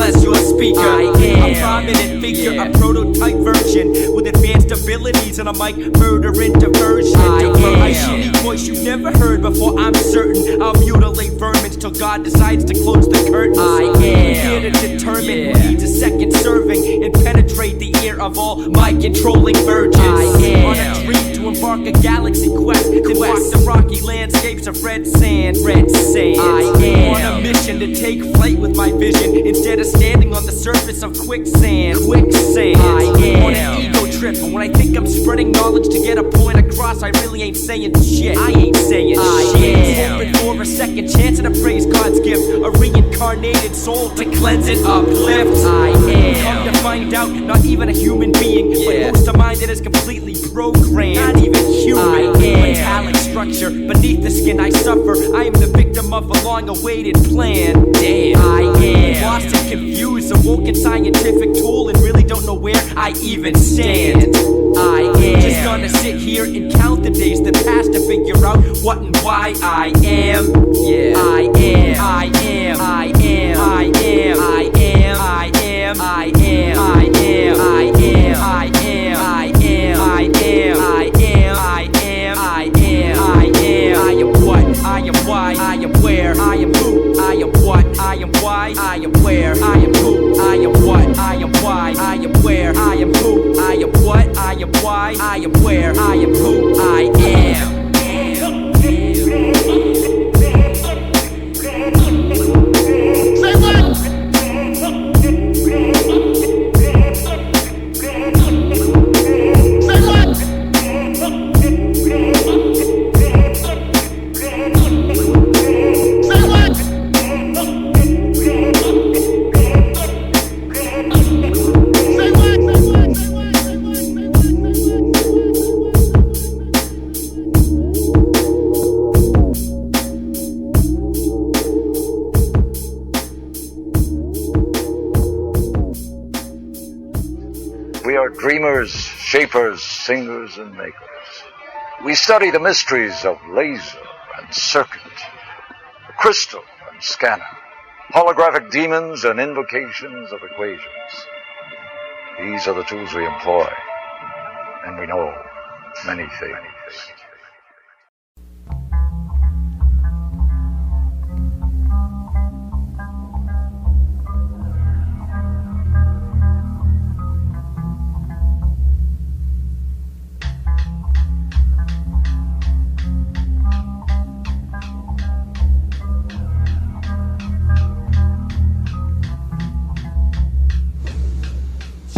bless your speaker. I am a prominent figure, a prototype version with advanced abilities and a mic murdering diversion. I A shitty voice you've never heard before. I'm certain I'll mutilate vermin till God decides to close the curtains. I am here to determine who needs a second serving and penetrate the ear of all mic-controlling virgins. I am on a dream to embark a galaxy quest, then walk the rocky landscapes of red sand. I am on a mission to take flight with my vision instead of standing on the surface of quicksand. I am on an ego trip, and when I think I'm spreading knowledge to get a point across, I really ain't saying shit. I ain't saying shit. Hoping for a second chance and to praise God's gift, a reincarnated soul to cleanse and uplift. I am come to find out, not even a human being, but host a mind that is completely programmed. Not even human. I am metallic structure beneath the skin I suffer. I am the victim of a long-awaited plan. Damn, I am lost and confused, a woken scientific tool, and really don't know where I even stand. I am just gonna sit here and count the days that pass to figure out what and why I am. I am I am I am I am I am I am I am I am I am I am I am I am I am I am I am I am I am what I am why I am where I am who I am what I am why I am where I am who I am what I am why I am where I am who I am what I am why I am where I am who I am. We are dreamers, shapers, singers, and makers. We study the mysteries of laser and circuit, crystal and scanner, holographic demons and invocations of equations. These are the tools we employ, and we know many things.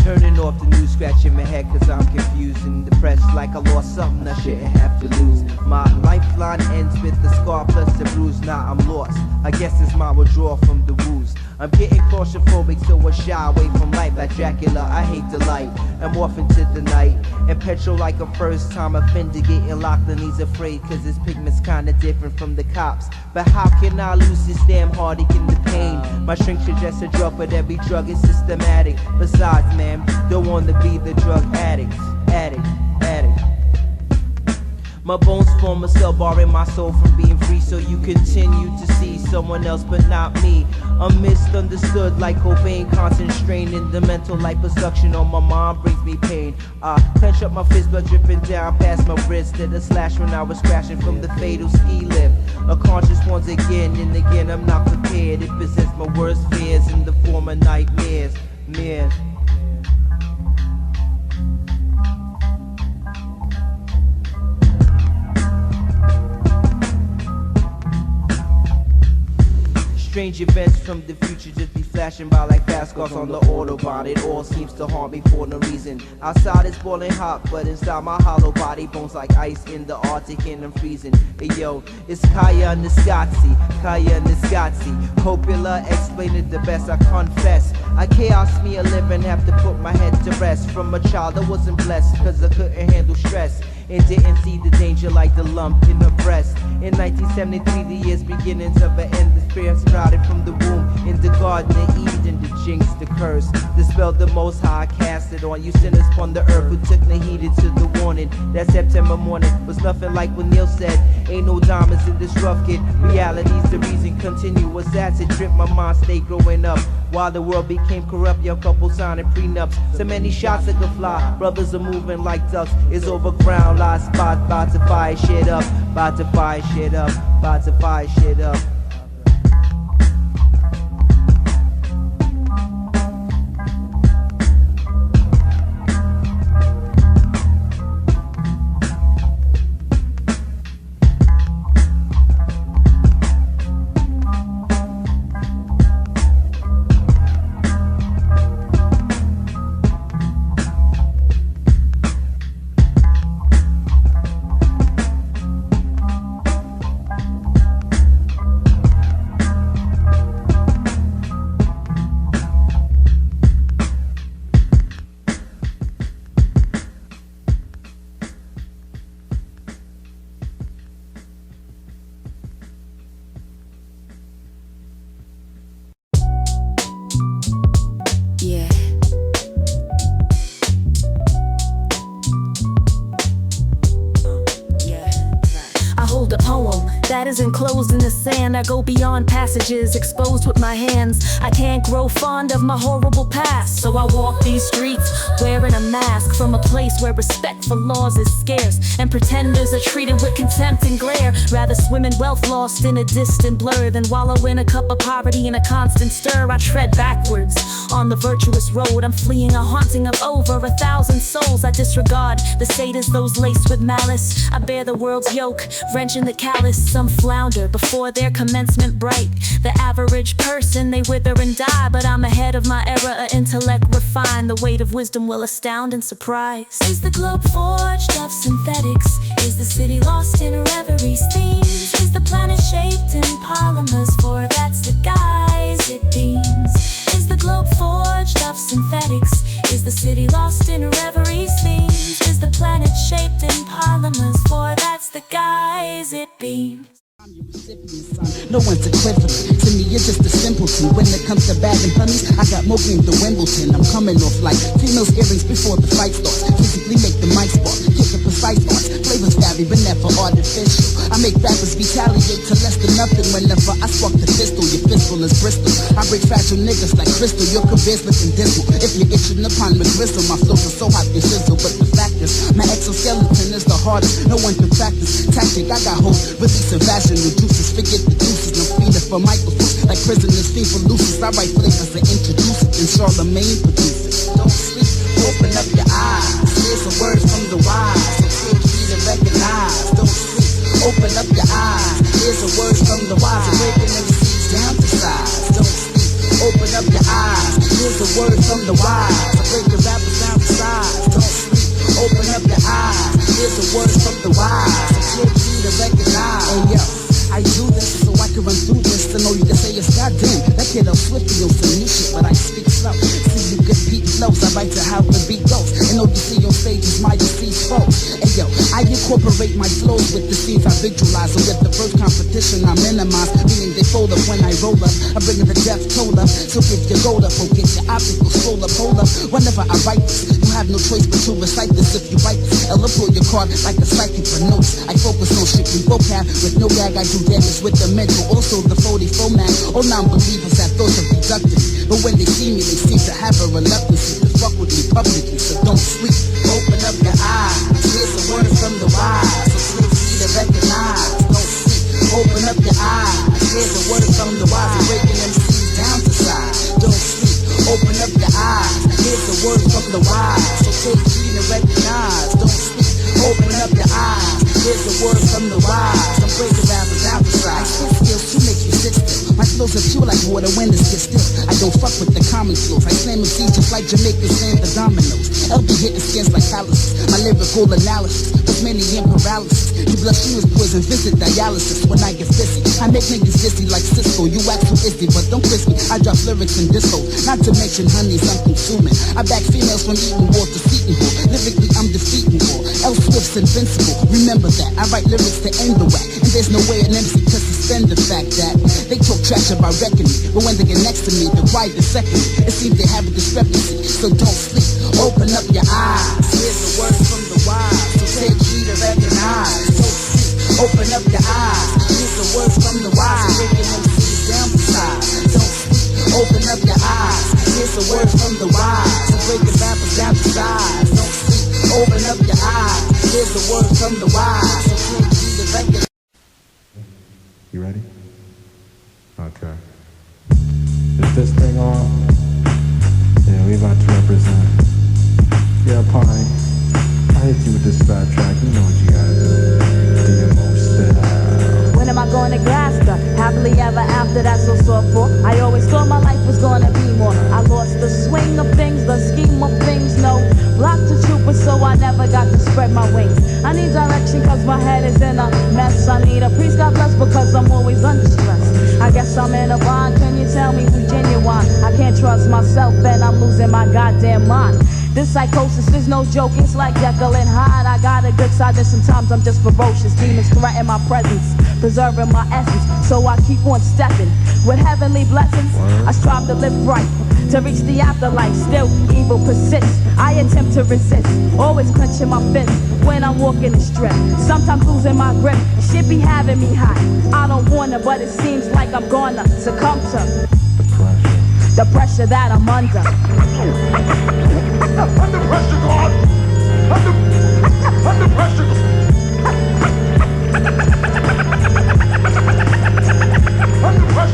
Turning off the news, scratching my head cause I'm confused and depressed, like I lost something I shouldn't have to lose. My lifeline ends with the scar plus the bruise. Now I'm lost, I guess it's my withdrawal from the woos. I'm getting claustrophobic, so I shy away from life like Dracula. I hate the light, I'm off into the night. And petrol like a first time offender getting locked and he's afraid cause his pigment's kinda different from the cops. But how can I lose this damn heartache in the pain? My shrink suggests a drug, but every drug is systematic. Besides, man, don't wanna be the drug addict. My bones form a cell barring my soul from being free, so you continue to see someone else but not me. I'm misunderstood like Cobain, constant strain in the mental liposuction on my mind brings me pain. I clench up my fist, blood dripping down past my wrist. Did a slash when I was crashing from the fatal ski lift. A conscious once again and again, I'm not prepared. It presents my worst fears in the form of nightmares. Man. Strange events from the future just be flashing by like fast cars on the Autobahn. It all seems to haunt me for no reason. Outside it's boiling hot, but inside my hollow body bones like ice in the Arctic and I'm freezing. Hey yo, it's Kaya Niscazzi. Copula explain it the best, I confess. I chaos me a living, have to put my head to rest. From a child I wasn't blessed, cause I couldn't handle stress. And didn't see the danger like the lump in her breast. In 1973, the year's beginnings of an endless prayer sprouted from the womb. In the garden of Eden, the jinx, the curse. The spell the Most High cast it on you sinners from the earth who took no heed to the warning. That September morning was nothing like what Neil said. Ain't no diamonds in this rough kid. Reality's the reason continuous acid trip. My mind stayed growing up while the world became corrupt. Young couple signing prenups. So many shots that could fly. Brothers are moving like ducks. It's over ground, lost spot, about to fire shit up. About to fire shit up. About to fire shit up. That is enclosed in the sand. I go beyond passages, exposed with my hands. I can't grow fond of my horrible past, so I walk these streets wearing a mask from a place where respect for laws is scarce, and pretenders are treated with contempt and glare. Rather swim in wealth lost in a distant blur than wallow in a cup of poverty in a constant stir. I tread backwards on the virtuous road. I'm fleeing a haunting of over 1,000 souls. I disregard the satyrs, those laced with malice. I bear the world's yoke, wrenching the callous. Some flounder before their commencement bright. The average person, they wither and die, but I'm ahead of my era, an intellect refined. The weight of wisdom will astound and surprise. Is the globe forged of synthetics? Is the city lost in reverie's themes? Is the planet shaped in polymers? For that's the guise it beams. Is the globe forged of synthetics? Is the city lost in reverie's themes? Is the planet shaped in polymers? For that's the guise it beams. No one's equivalent to me, you're just a simpleton. When it comes to bagging pummies, I got more game than Wimbledon. I'm coming off like females' earrings before the fight starts. Physically make the mic spark, get the precise arts. Flavors vary, but never artificial. I make rappers retaliate to less than nothing. Whenever I spark the pistol, your pistol is Bristol. I break fragile niggas like crystal, your career's looking dismal. If you're itching upon the gristle, my flows are so hot they sizzle. But the fact is, my exoskeleton is the hardest. No one can practice tactic. I got hope, releasing vaginal juices. Forget the deuces, I'm feeding for microphones. Like prisoners feed for looses. I write flavors and introduce it, and Charlemagne produces. Don't sleep, open up your eyes. Here's some words from the wise, so take heed and recognize. Don't sleep, open up your eyes. Here's some words from the wise, and breaking them seeds down to size. Don't sleep, open up your eyes. Here's the words from the wise, so break the rappers down to size. Don't sleep, open up your eyes. Here's the words from the wise, so take heed and recognize. Oh yeah, I do this so I can run through this. To know you can say it's goddamn. That kid up swiftly on some new shit, but I speak slow. See you good beat flows, I write to how the beat goes. And ODC on stage is my deceased foe. And yo, I incorporate my flows with the scenes I visualize. And with the first competition I minimize, meaning they fold up when I roll up. I bring the death toll up, so if you go up or get your optical scroll up, hold up. Whenever I write this, you have no choice but to recite this. If you write this, Ella pull your card like a psychic for notes. I focus on strictly vocab with no gag. I do damage with the mental, also the 44 man. All non-believers have thoughts of deducting, but when they see me, they seem to have a reluctance to fuck with me publicly. So don't sleep, open up your eyes. Here's some words from the wise, so sleep see to recognize. Don't sleep, open up your eyes. Here's a word from the wise, and breaking them seeds down to size. Don't sleep, open up your eyes. Here's a word from the wise, so take heed and recognize. Don't sleep, open up your eyes. Here's a word from the wise, I'm breaking rappers out the side. I spit skills to make you sit still. My flows are pure like water when it's get still. I don't fuck with the common flows. I slam MCs just like Jamaicans slam the dominoes. LB hitting skins like calluses. My lyrical analysis was tasmanian paralysis. Your blood is poison, visit dialysis when I get busy. I make niggas dizzy like Cisco. You act too izzy, but don't kiss me. I drop lyrics in disco. Not to mention honeys I'm consuming. I back females from eating war to seating war. Lyrically I'm defeating war. L Swift's invincible. Remember that. I write lyrics to end the whack. And there's no way an MC could suspend the fact that they talk trash about wrecking me, but when they get next to me, they're quiet the second me. It seems they have a discrepancy, so don't sleep. Open up your eyes. Here's the words from the wise, so take heed to recognize. Don't sleep. Open up your eyes. Here's the words from the wise, breaking them cities down the side. Don't sleep. Open up your eyes. Here's the words from the wise, so breaking rappers down the sides. Don't sleep. Open up your eyes. Here's the words from the wise, so take heed to recognize. You ready? Okay. Is this thing on? Yeah, we about to represent. Yeah, Pine. I hit you with this fat track. You know what you gotta do. Do your most style. When am I going to Glasgow? Happily ever after, that's so soft for. I always thought my life was gonna be more. I lost the swing of things, the scheme of things, no. Blocked the trooper, so I never got to spread my wings. I need direction cause my head is in a mess. I need a priest, God bless, because I'm always under stress. I guess I'm in a bind, can you tell me who's genuine? I can't trust myself and I'm losing my goddamn mind. This psychosis is no joke, it's like Jekyll and Hyde. I got a good side and sometimes I'm just ferocious. Demons threaten my presence, preserving my essence, so I keep on stepping. With heavenly blessings, I strive to live right, to reach the afterlife, still evil persists. I attempt to resist, always clenching my fists when I'm walking the strip. Sometimes losing my grip, shit be having me hot. I don't wanna, but it seems like I'm gonna succumb to the pressure that I'm under. Under pressure, God! Under pressure!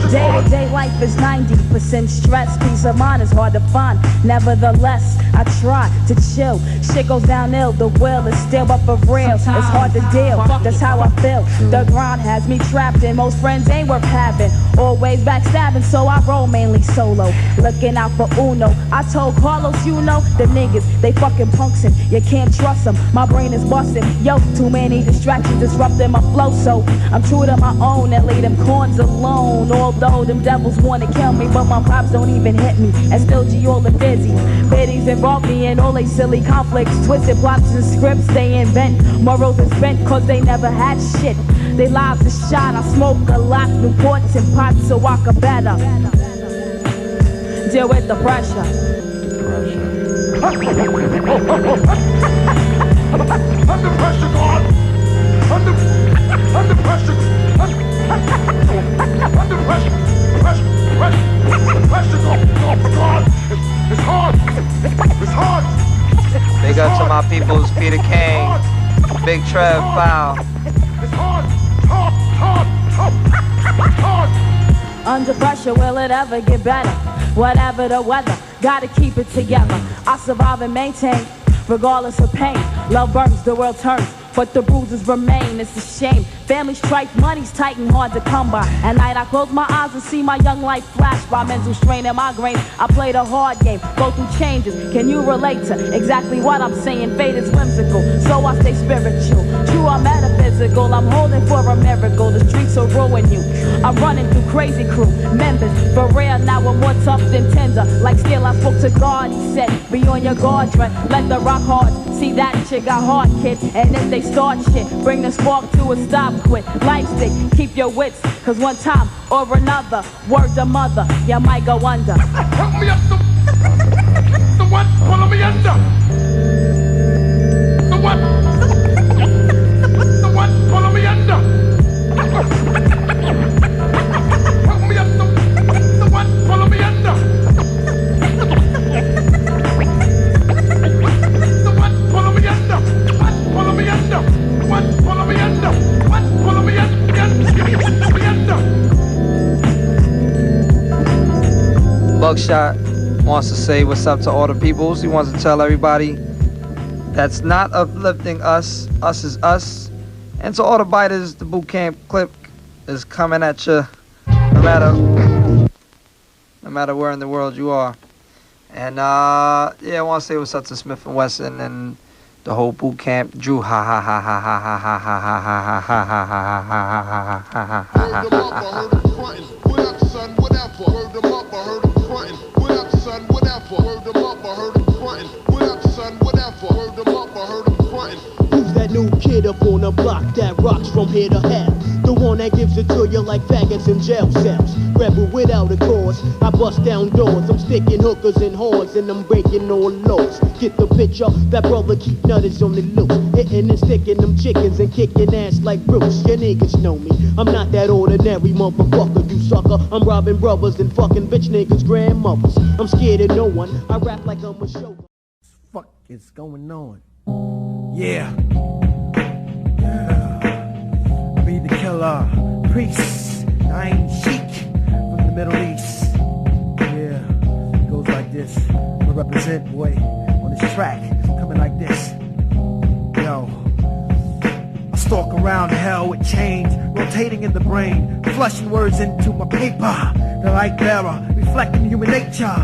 Day-to-day life is 90% stress. Peace of mind is hard to find. Nevertheless, I try to chill. Shit goes downhill, the will is still up for real. It's hard to deal, that's how I feel. The grind has me trapped and most friends ain't worth having. Always backstabbing, so I roll mainly solo. Looking out for Uno. I told Carlos, you know, the niggas, they fucking punks and you can't trust them. My brain is busting, yo, too many distractions disrupting my flow. So I'm true to my own and leave them corns alone. Although them devils wanna kill me, but my vibes don't even hit me. And still G all the busy. Biddies involve me in all they silly conflicts. Twisted plots and scripts they invent. Morals is bent cause they never had shit. They lives is shot, I smoke a lot, Newports and pots so I can better deal with the pressure. Under pressure, God! Under pressure! Under pressure, God! It's hard! It's hard! Big up to my peoples, Peter King, Big Trev, Foul. It's hard! Hard! Under pressure, will it ever get better? Whatever the weather, gotta keep it together. I survive and maintain, regardless of pain. Love burns, the world turns, but the bruises remain. It's a shame. Family strife, money's tight and hard to come by. At night I close my eyes and see my young life flash by. Mental strain and migraines, I play the hard game, go through changes. Can you relate to exactly what I'm saying? Fate is whimsical, so I stay spiritual. True, I'm metaphysical, I'm holding for a miracle. The streets will ruin you. I'm running through crazy crew members. For real, now I'm more tough than tender. Like steel, I spoke to God, he said, be on your guard, Trent. Let the rock hard. See that shit got hard, kid. And if they start shit, bring the spark to a stop, quit. Life stick, keep your wits, cause one time or another, word to mother, you might go under. Help me up the what? Follow me under. The what? The what? Follow me under. Help me up the what? Follow me under. The what? Follow me under. What? Follow me under. What? Follow me under. What? Follow me under. Buckshot wants to say what's up to all the peoples. He wants to tell everybody that's not uplifting us. Us is us. And to all the biters, the boot camp clip is coming at you no matter where in the world you are. And yeah, I want to say what's up to Smith & Wesson and The whole boot camp drew ha ha ha ha ha ha ha ha ha ha ha ha ha ha ha ha. Heard them up, I heard them frontin'. What up, son? Whatever. Heard them up, I heard them frontin'. What up, son? Whatever. Heard them up, I heard them frontin'. What up, son? Whatever. Heard them up, I heard them frontin'. Who's that new kid up on the block that rocks from here to hell? The one that gives it to you like faggots in jail cells. Rebel without a cause, I bust down doors. I'm sticking hookers and whores and I'm breaking all laws. Get the picture, that brother keep nutters on the loose. Hitting and sticking them chickens and kicking ass like Bruce. Your niggas know me, I'm not that ordinary motherfucker, you sucker. I'm robbing brothers and fucking bitch niggas' grandmothers. I'm scared of no one, I rap like I'm a show. Fuck is going on? Yeah. I be the killer priest. I ain't Sheik from the Middle East. Yeah, goes like this. I represent, boy, on this track. Coming like this. Yo. I stalk around hell with chains, rotating in the brain, flushing words into my paper. The light bearer, reflecting human nature.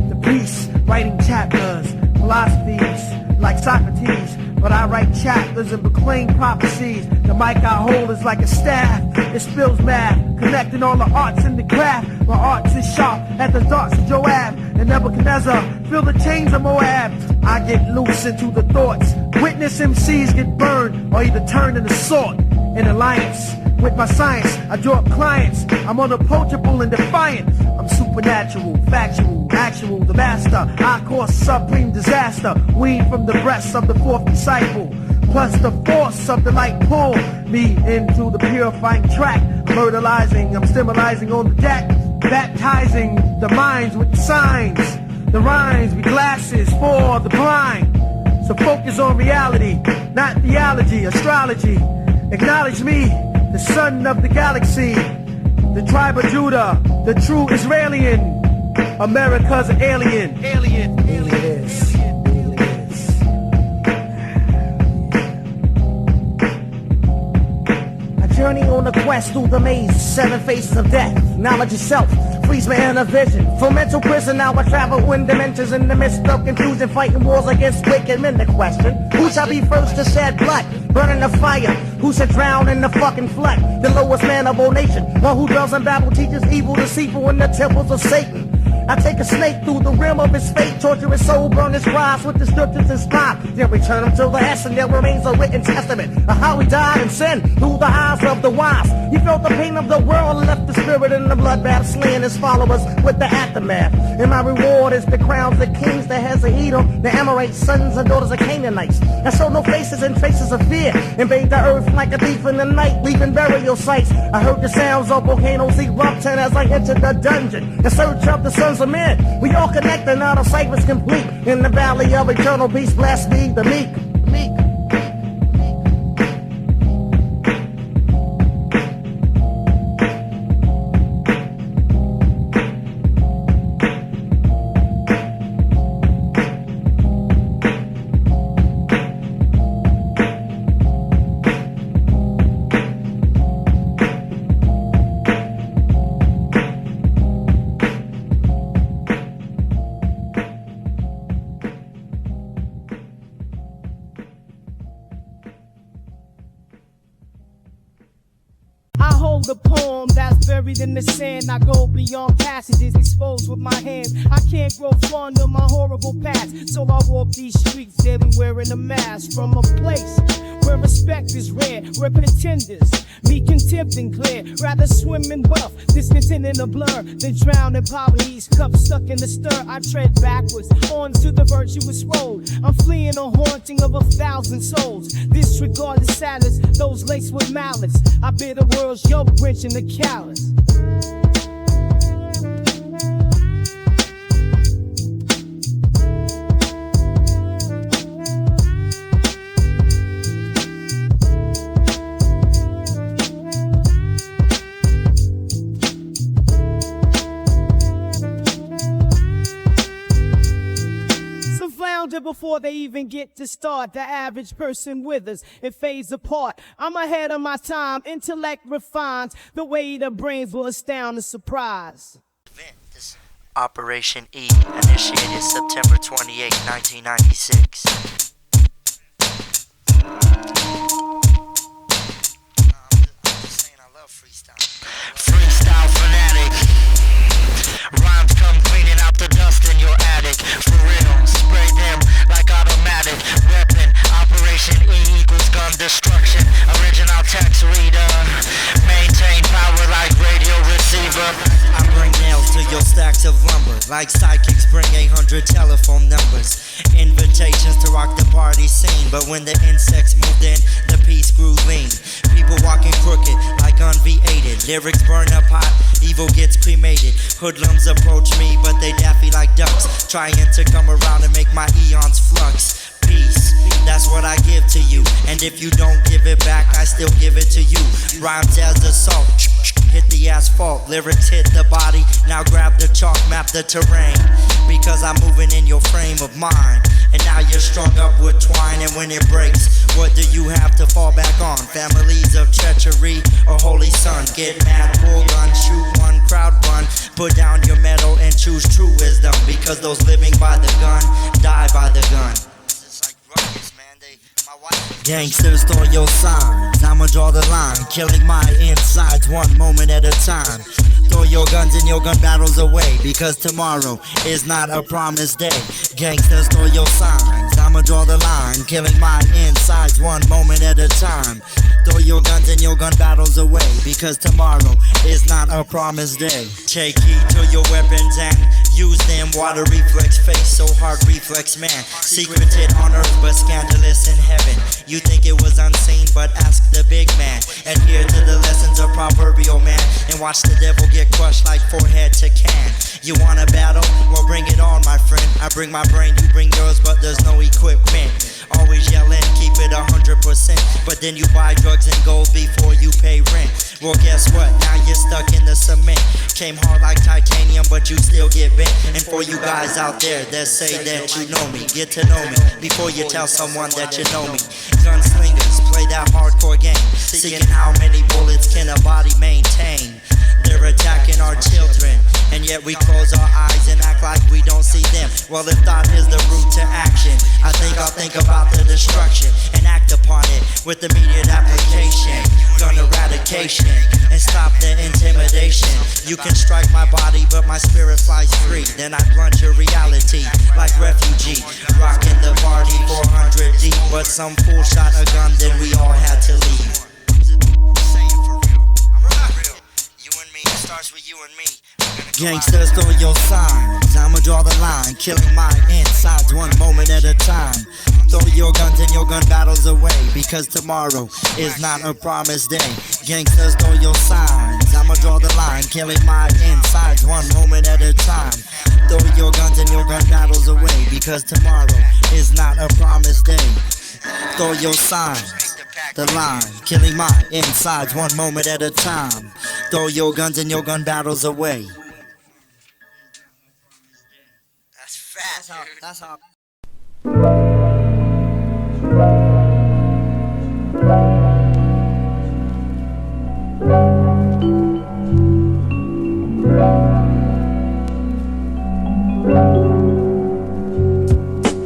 The priest, writing chapters, philosophies, like Socrates. But I write chapters and proclaim prophecies. The mic I hold is like a staff. It spills math, connecting all the arts in the craft. My arts is sharp at the darts of Joab and Nebuchadnezzar. Feel the chains of Moab. I get loose into the thoughts. Witness MCs get burned or either turned into sword. In alliance with my science, I draw up clients. I'm unapproachable and defiant. I'm supernatural, factual, actual, the master. I cause supreme disaster. Weed from the breasts of the fourth disciple. Plus the force of the light pull me into the purifying track. Murderizing, I'm stimulizing on the deck. Baptizing the minds with signs. The rhymes with glasses for the blind. So focus on reality, not theology, astrology. Acknowledge me, the son of the galaxy, the tribe of Judah, the true Israelian. America's an alien. Alien. Really is. Really is. I journey on a quest through the maze, 7 faces of death. Knowledge itself frees my inner vision. From mental prison, now I travel in dimensions in the midst of confusion, fighting wars against wicked men. The question: who shall be first to shed blood? Burning the fire. Who shall drown in the fucking flood? The lowest man of all nations, one who dwells in Babel, teaches evil, deceitful in the temples of Satan. I take a snake through the rim of his fate, torture his soul, burn his rise with the scriptures inspired. Then return him to the essence. There remains a written testament of how he died in sin through the eyes of the wise. He felt the pain of the world and left the spirit in the bloodbath, slaying his followers with the aftermath. And my reward is the crowns, the kings, the heads of Edom, the Amorites, sons and daughters of Canaanites. I show no faces and traces of fear. Invade the earth like a thief in the night, leaving burial sites. I heard the sounds of volcanoes erupting as I entered the dungeon in search of the sons of men. We all connected, now the cipher's complete. In the valley of eternal peace, blessed be the meek. The poem that's buried in the sand. I go beyond passages exposed with my hands. I can't grow fond of my horrible past, so I walk these streets daily wearing a mask. From a place where respect is rare, where pretenders meet contempt and clear. Rather swim in wealth, discontent in a blur, than drown in poverty's cup stuck in the stir. I tread backwards onto the virtuous road. I'm fleeing a haunting of 1,000 souls. Disregard the salads, those laced with malice. I bear the world's yoke, wrenching the callous. Before they even get to start, the average person withers, it fades apart. I'm ahead of my time, intellect refines, the way the brains will astound and surprise. Operation E, initiated September 28, 1996. Freestyle fanatic. Rhymes come cleaning out the dust in your attic. For real, spray them like automatic weapon. Operation E equals gun destruction. Original text reader. Maintain power like radio receiver. I bring nails to your stacks of lumber. Like psychics bring 800 telephone numbers. Invitations to rock the party scene. But when the insects moved in, the piece grew lean. People walking crooked like unv8ed. Lyrics burn up hot, evil gets cremated. Hoodlums approach me, but they daffy like ducks, trying to come around and make my eons flux. Peace, that's what I give to you. And if you don't give it back, I still give it to you. Rhymes as assault, hit the asphalt. Lyrics hit the body, now grab the chalk, map the terrain. Because I'm moving in your frame of mind. And now you're strung up with twine, and when it breaks, what do you have to fall back on? Families of treachery or holy son? Get mad, pull gun, shoot one, crowd run. Put down your metal and choose true wisdom. Because those living by the gun, die by the gun. Gangsters throw your signs, I'ma draw the line, killing my insides one moment at a time. Throw your guns and your gun battles away, because tomorrow is not a promised day. Gangsters throw your signs, I'ma draw the line, killing my insides one moment at a time. Throw your guns and your gun battles away, because tomorrow is not a promised day. Take heed to your weapons and use them. Water reflex face, so hard reflex man. Secreted on earth but scandalous in heaven. You think it was unseen, but ask the big man. Adhere to the lessons of proverbial man, and watch the devil get crushed like forehead to can. You wanna battle? Well, bring it on, my friend. I bring my brain, you bring yours, but there's no equipment. Always yelling, keep it 100%, but then you buy drugs and gold before you pay rent. Well, guess what? Now you're stuck in the cement. Came hard like titanium, but you still get bent. And for you guys out there that say that you know me, get to know me before you tell someone that you know me. Gunslingers play that hardcore game, seeking how many bullets can a body maintain. They're attacking our children, and yet we close our eyes and act like we don't see them. Well, if thought is the route to action, I think I'll think about the destruction and act upon it with immediate application. Gun eradication and stop the intimidation. You can strike my body, but my spirit flies free. Then I blunt your reality like refugee, rocking the party 400 deep. But some fool shot a gun, then we all had to leave. Starts with you and me. Gangsters throw your signs, I'ma draw the line, killing my insides one moment at a time. Throw your guns and your gun battles away, because tomorrow is not a promised day. Gangsters throw your signs, I'ma draw the line, killing my insides one moment at a time. Throw your guns and your gun battles away, because tomorrow is not a promised day. Throw your signs, the line, killing my insides one moment at a time. Throw your guns and your gun battles away. That's fast, dude. That's how.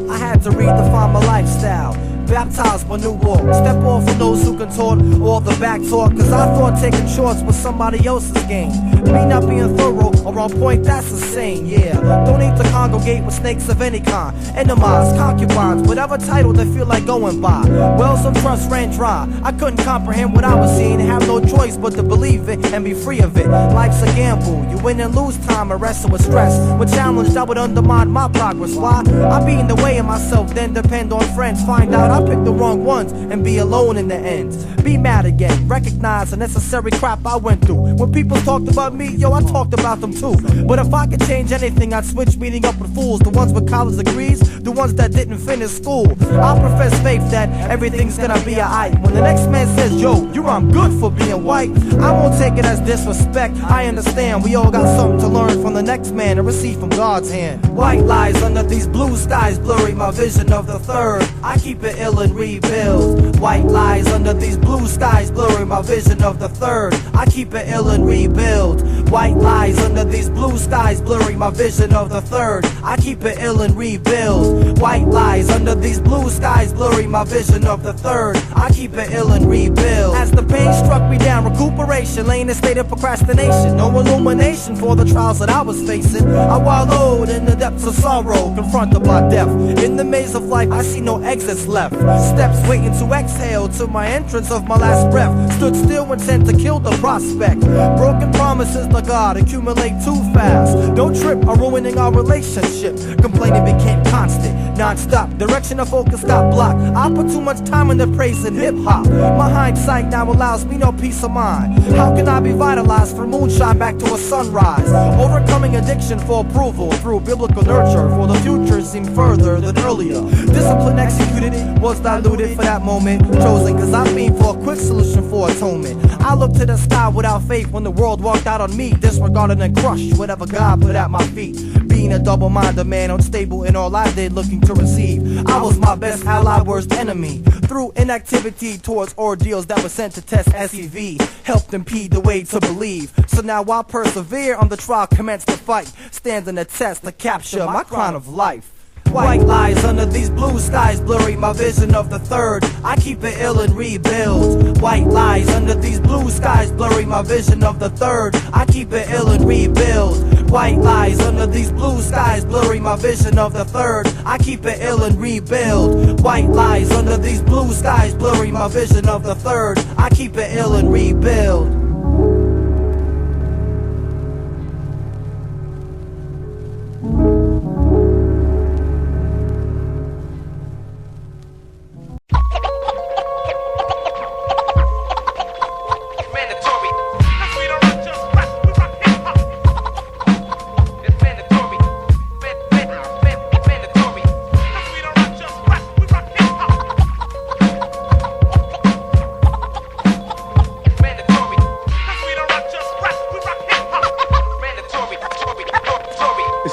I had to redefine my lifestyle. Baptize my new walk. Step off for those who can talk all the back talk. Cause I thought taking shorts was somebody else's game. Me not being thorough or on point, that's insane, yeah. Don't need to congregate with snakes of any kind. Enemies, concubines, whatever title they feel like going by. Wells of trust ran dry. I couldn't comprehend what I was seeing and have no choice but to believe it and be free of it. Life's a gamble. You win and lose time and wrestle with stress. When challenged, I would undermine my progress. Why? I be in the way of myself, then depend on friends. Find out I picked the wrong ones and be alone in the end. Be mad again, recognize the necessary crap I went through. When people talked about me, yo, I talked about them too. But if I could change anything, I'd switch meeting up with fools. The ones with college degrees, the ones that didn't finish school. I profess faith that everything's gonna be alright. When the next man says, yo, you're I'm good for being white, I won't take it as disrespect. I understand we all got something to learn from the next man and receive from God's hand. White lies under these blue skies blurry my my vision of the third. I keep it ill and rebuild. White lies under these blue skies, blurring my vision of the third. I keep it ill and rebuild. White lies under these blue skies, blurring my vision of the third. I keep it ill and rebuild. White lies under these blue skies, blurring my vision of the third. I keep it ill and rebuild. As the pain struck me down, recuperation lay in a state of procrastination. No illumination for the trials that I was facing. I wallowed in the depths of sorrow, confronted by death. In the maze of life, I see no exits left. Steps waiting to exhale to my entrance of my last breath. Stood still intent to kill the prospect. Broken promises to God accumulate too fast. Don't trip on ruining our relationship. Complaining became constant, non-stop. Direction of focus got blocked. I put too much time into praising hip-hop. My hindsight now allows me no peace of mind. How can I be vitalized from moonshine back to a sunrise? Overcoming addiction for approval through biblical nurture. For the future seemed further than earlier. Discipline executed was diluted for that moment. Chosen cause I mean for a quick solution for atonement. I looked to the sky without faith when the world walked out on me. Disregarded and crushed whatever God put at my feet. Being a double-minded man, unstable in all I did, looking to receive. I was my best ally, worst enemy. Through inactivity towards ordeals that were sent to test SEV, helped impede the way to believe. So now I persevere on the trial, commence to fight, standing the test to capture my crown of life. White lies under these blue skies, blurring my vision of the third. I keep it ill and rebuild. White lies under these blue skies, blurring my vision of the third. I keep it ill and rebuild. White lies under these blue skies, blurring my vision of the third. I keep it ill and rebuild. White lies under these blue skies, blurring my vision of the third. I keep it ill and rebuild.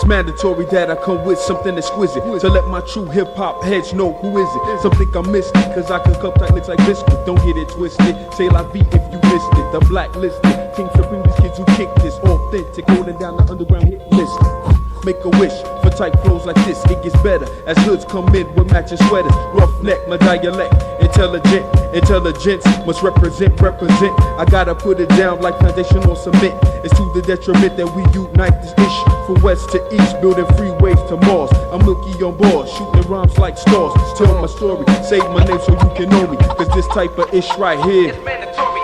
Mandatory that I come with something exquisite to let my true hip-hop heads know who is it. Some think I'm mystic cause I can cup tight lips like biscuit. Don't get it twisted, say la vie if you missed it. The blacklisted, King Supreme, these kids who kick this authentic, holding down the underground hit list. Make a wish for tight flows like this, it gets better as hoods come in with matching sweaters. Rough neck, my dialect, intelligence must represent. I gotta put it down like foundation on cement. It's to the detriment that we unite this ish. From west to east, building freeways to Mars. I'm Milky on board, shooting rhymes like stars. Tell my story, say my name so you can know me. Cause this type of ish right here is mandatory.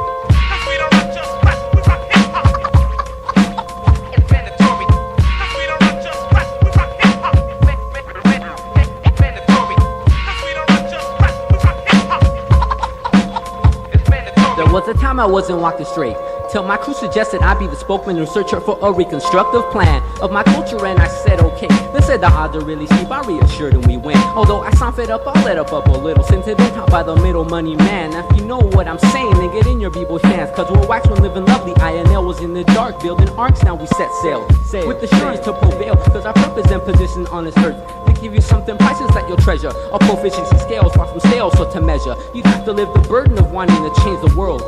There was a time I wasn't walking straight, till my crew suggested I be the spokesman and researcher for a reconstructive plan of my culture, and I said okay. They said the odds are really steep, I reassured and we went. Although I sound fed up, I'll let up a little, sentimental by the middle money man. Now if you know what I'm saying, then get in your b-boy hands, cause we're wax when living lovely. INL was in the dark, building arcs, now we set sail with assurance to prevail, cause our purpose and position on this earth to give you something priceless that you'll treasure. A proficiency scales far from stale, so to measure you'd have to live the burden of wanting to change the world.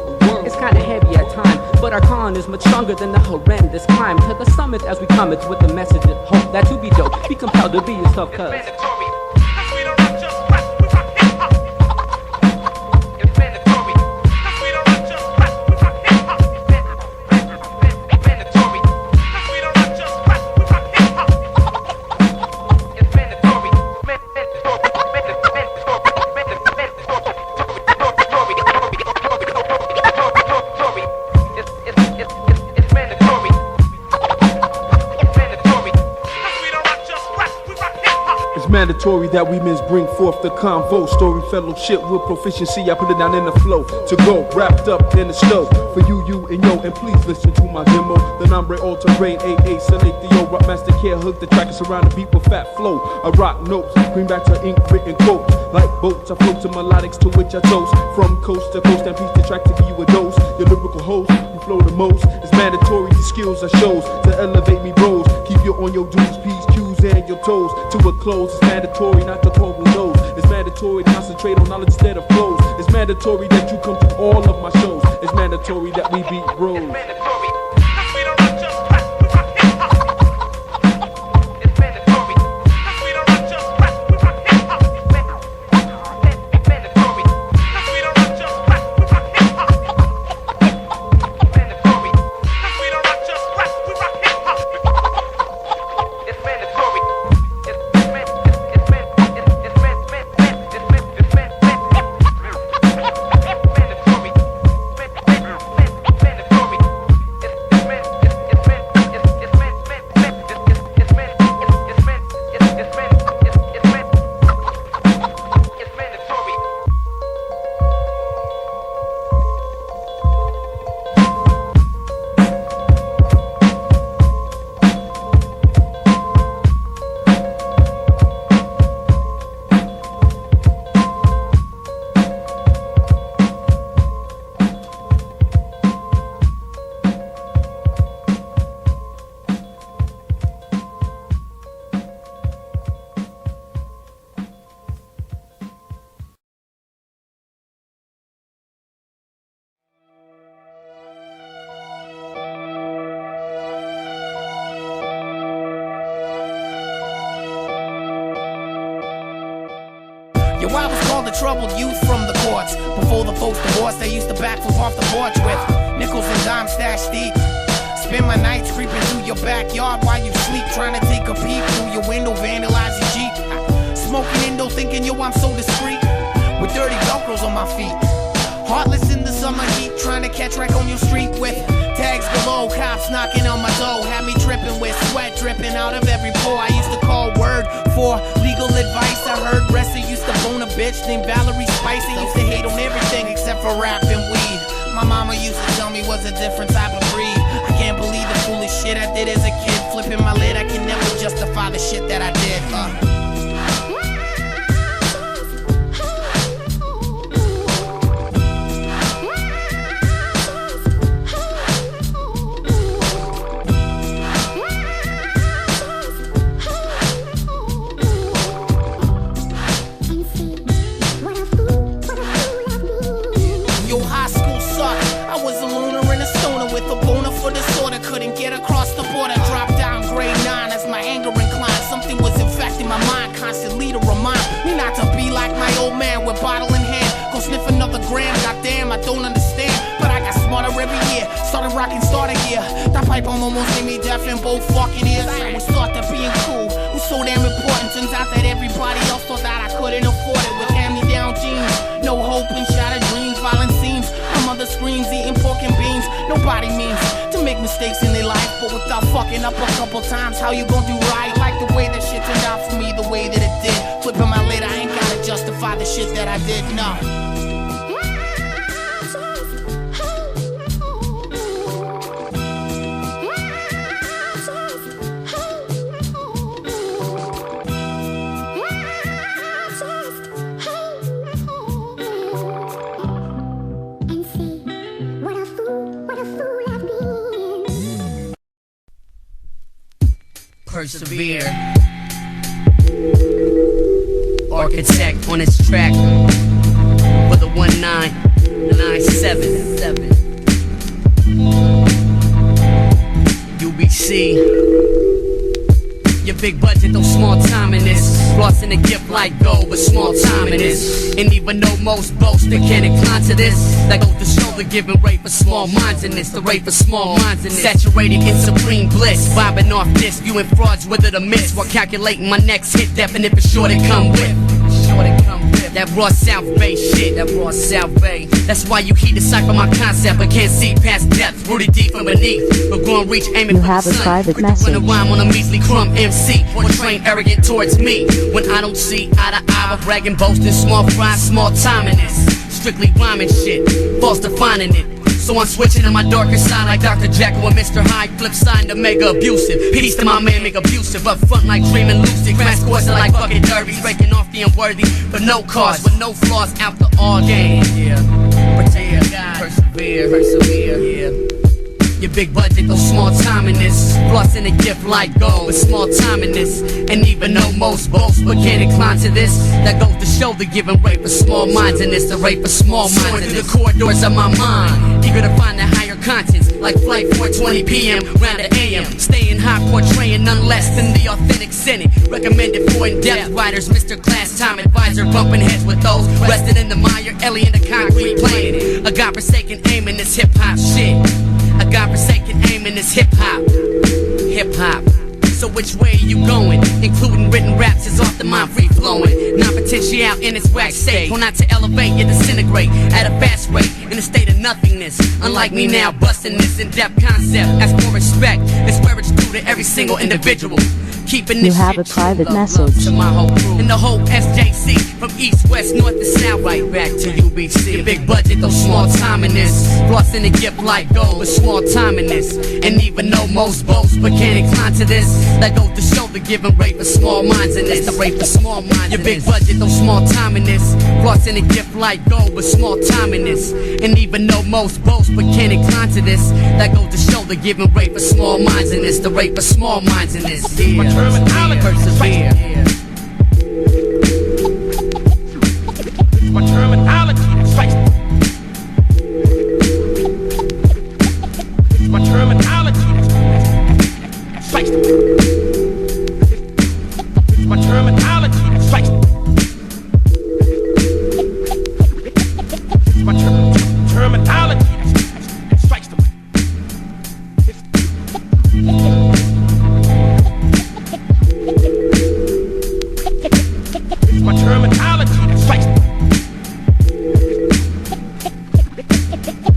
It's kinda heavy at times, but our calling is much stronger than the horrendous climb to the summit as we come. It's with the message of hope that to be dope, be compelled to be yourself, cause mandatory that we men's bring forth the convo. Story fellowship with proficiency, I put it down in the flow. To go, wrapped up in the stove. For you and yo, and please listen to my demo. The nombre all-terrain, AA, select the yo, rock master care, hook the track, and surround the beat with fat flow. I rock notes, bring back to ink written quotes. Like boats, I float to melodics to which I toast. From coast to coast, and piece the track to give you a dose. Your lyrical host, you flow the most. It's mandatory, the skills I shows to elevate me bros. Keep you on your dues, P's, Q's, and your toes to a close. It's mandatory not to call It's mandatory to concentrate on knowledge instead of flows. It's mandatory that you come to all of my shows. It's mandatory that we beat bros. Yo, I was called the troubled youth from the courts. Before the folks divorced, I used to backflip off the porch with nickels and dimes stashed deep. Spend my nights creeping through your backyard while you sleep, trying to take a peek through your window, vandalize your Jeep. Smoking Indo, thinking, yo, I'm so discreet, with dirty Velcros on my feet. Heartless in the summer heat, trying to catch wreck on your street with tags below, cops knocking on my door, had me tripping with sweat dripping out of every pore. I used to call word for legal advice. I heard Ressa used to bone a bitch named Valerie Spice. They used to hate on everything except for rap and weed. My mama used to tell me was a different type of breed. I can't believe the foolish shit I did as a kid, flipping my lid. I can never justify the shit that I did. Bottle in hand, go sniff another gram. Goddamn, I don't understand, but I got smarter every year. Started rocking starter gear. That pipe almost made me deaf in both fucking ears. We started being cool, was so damn important. Turns out that everybody else thought that I couldn't afford it. With hand-me-down jeans, no hope and shattered dreams, violent scenes. My mother screams, eating pork and beans. Nobody means to make mistakes in their life, but without fucking up a couple times, how you gonna do right? Like the way that shit turned out for me, the way that it did. Flipping my lid, I ain't gotta justify the shit that I did, no. Persevere. Architect on his track for the 1997 UBC. Your big budget, though small time in this. Lost in a gift like gold, but small time in this. And even though most boast, they can't incline to this. That goes to show the giving rate for small minds in this. The rate for small minds in this. Saturated in supreme bliss. Vibing off this, viewing frauds with it a miss. While calculating my next hit, definite for sure to come with. That raw South Bay shit, that raw South Bay. That's why you keep decipher my concept, but can't see past depth, rooted deep from beneath. But go and reach, aiming for the sun. Private Quick message. to run a rhyme on a measly crumb MC, or train arrogant towards me. When I don't see eye to eye, I'm bragging, boasting, small fry, small time in this. Strictly rhyming shit, false defining it. So I'm switching to my darker side like Dr. Jekyll and Mr. Hyde. Flip side to mega abusive. Peace to my man, make abusive. Up front like dreaming lucid. Crash course like fucking derbies. Breaking off the unworthy, but no cause, with no flaws out the all game. Yeah, protect God, persevere, yeah. Your big budget, though small time in this. Flossing a gift like gold, but small time in this. And even though most boast but can't incline to this, that goes to show the giving rate for small minds in this. The rate for small minds in the corridors of my mind. Eager to find the higher contents, like flight 4:20 p.m. round the AM. Staying hot, portraying none less than the authentic Senate. Recommended for in-depth writers, Mr. Class Time Advisor, bumping heads with those rested in the mire, Ellie in the concrete plane. A godforsaken aim in this hip-hop shit. A godforsaken aim in this hip-hop. Hip-hop. So which way are you going? Including written raps is off the mind free flowing. Non-potential in its wax state. Go not to elevate, you disintegrate at a fast rate in a state of nothingness. Unlike me now, busting this in-depth concept. Ask for respect, it's where it's due to every single individual. Keeping this You have a private message. To my whole crew and the whole SJC from east, west, north to south, right back to UBC. A big budget, though small time in this. Flossing a gift like gold, but small time in this. And even though most boast but can't incline to this, that goes to show the giving rate for small minds in this. The rate for small minds. Your big budget, though small time in this. Flossing a gift like gold, but small time in this. And even though most boast but can't incline to this, that goes to show the giving rate for small minds in this. The rate for small minds in this. Yeah. Terminology. Persevere. It's my terminology that strikes. It's my terminology that strikes. It's my terminology that strikes. It's my terminology that strikes the. It's my terminology that strikes.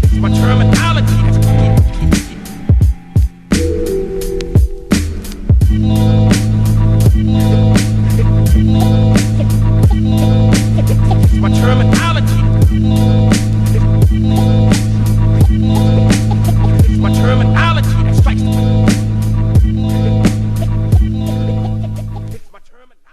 It's my terminology that it's my terminology. It's my terminology that strikes. It's my terminology.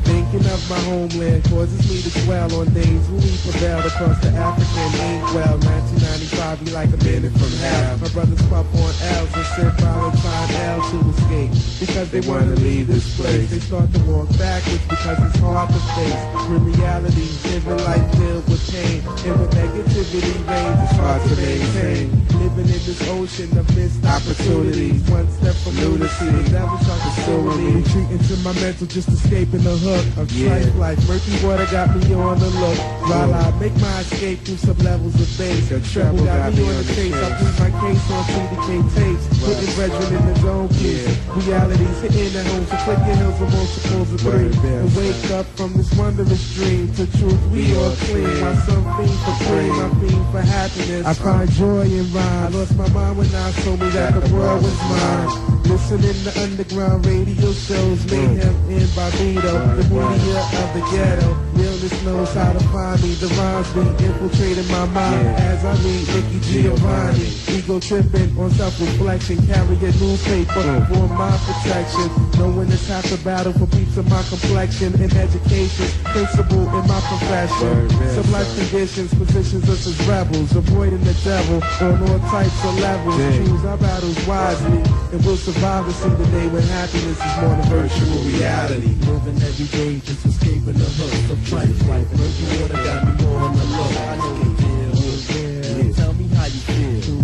Thinking of my homeland causes me to dwell on days when we prevailed across the African inkwell. 1995, we like a minute from hell. My brothers puff on L's and send Valentine L to escape because they want to leave this place. They start to walk backwards because it's hard to face. When reality, living life filled with pain, and when negativity reigns, it's hard to maintain. Living in this ocean of missed opportunities, one step from lunacy, the devil trying to sue me. Retreating to my mental, just escaping the hook of trife life. Murky water got me on the look. While I make my escape through some levels of bass, the treble got me on the case. I put my case on CDK tapes, putting brethren in the zone, please. Reality's hitting the home, so click your heels, I'm supposed to three. And wake up from this wondrous dream to truth, we all clean. My son fiend for free, my fiend for happiness. I find joy in rhyme. I lost my mind when I told me that the world was mine. Listening to underground radio shows, Mayhem in Barbados, the media of the ghetto. Realness knows how to find me. The rhymes be infiltrating my mind as I read Nicky Giovanni. Ego tripping on self-reflection, carry a newspaper for my protection. Knowing it's half the battle for peace of my complexion and education, principle in my profession. Some life conditions, positions us as rebels, avoiding the devil on all types of levels. Choose our battles wisely, and we'll survive to see the day when happiness is more than virtual reality. Moving every day, just escaping the hook of life. Murky water got me more on the look. I know you feel. Tell me how you feel.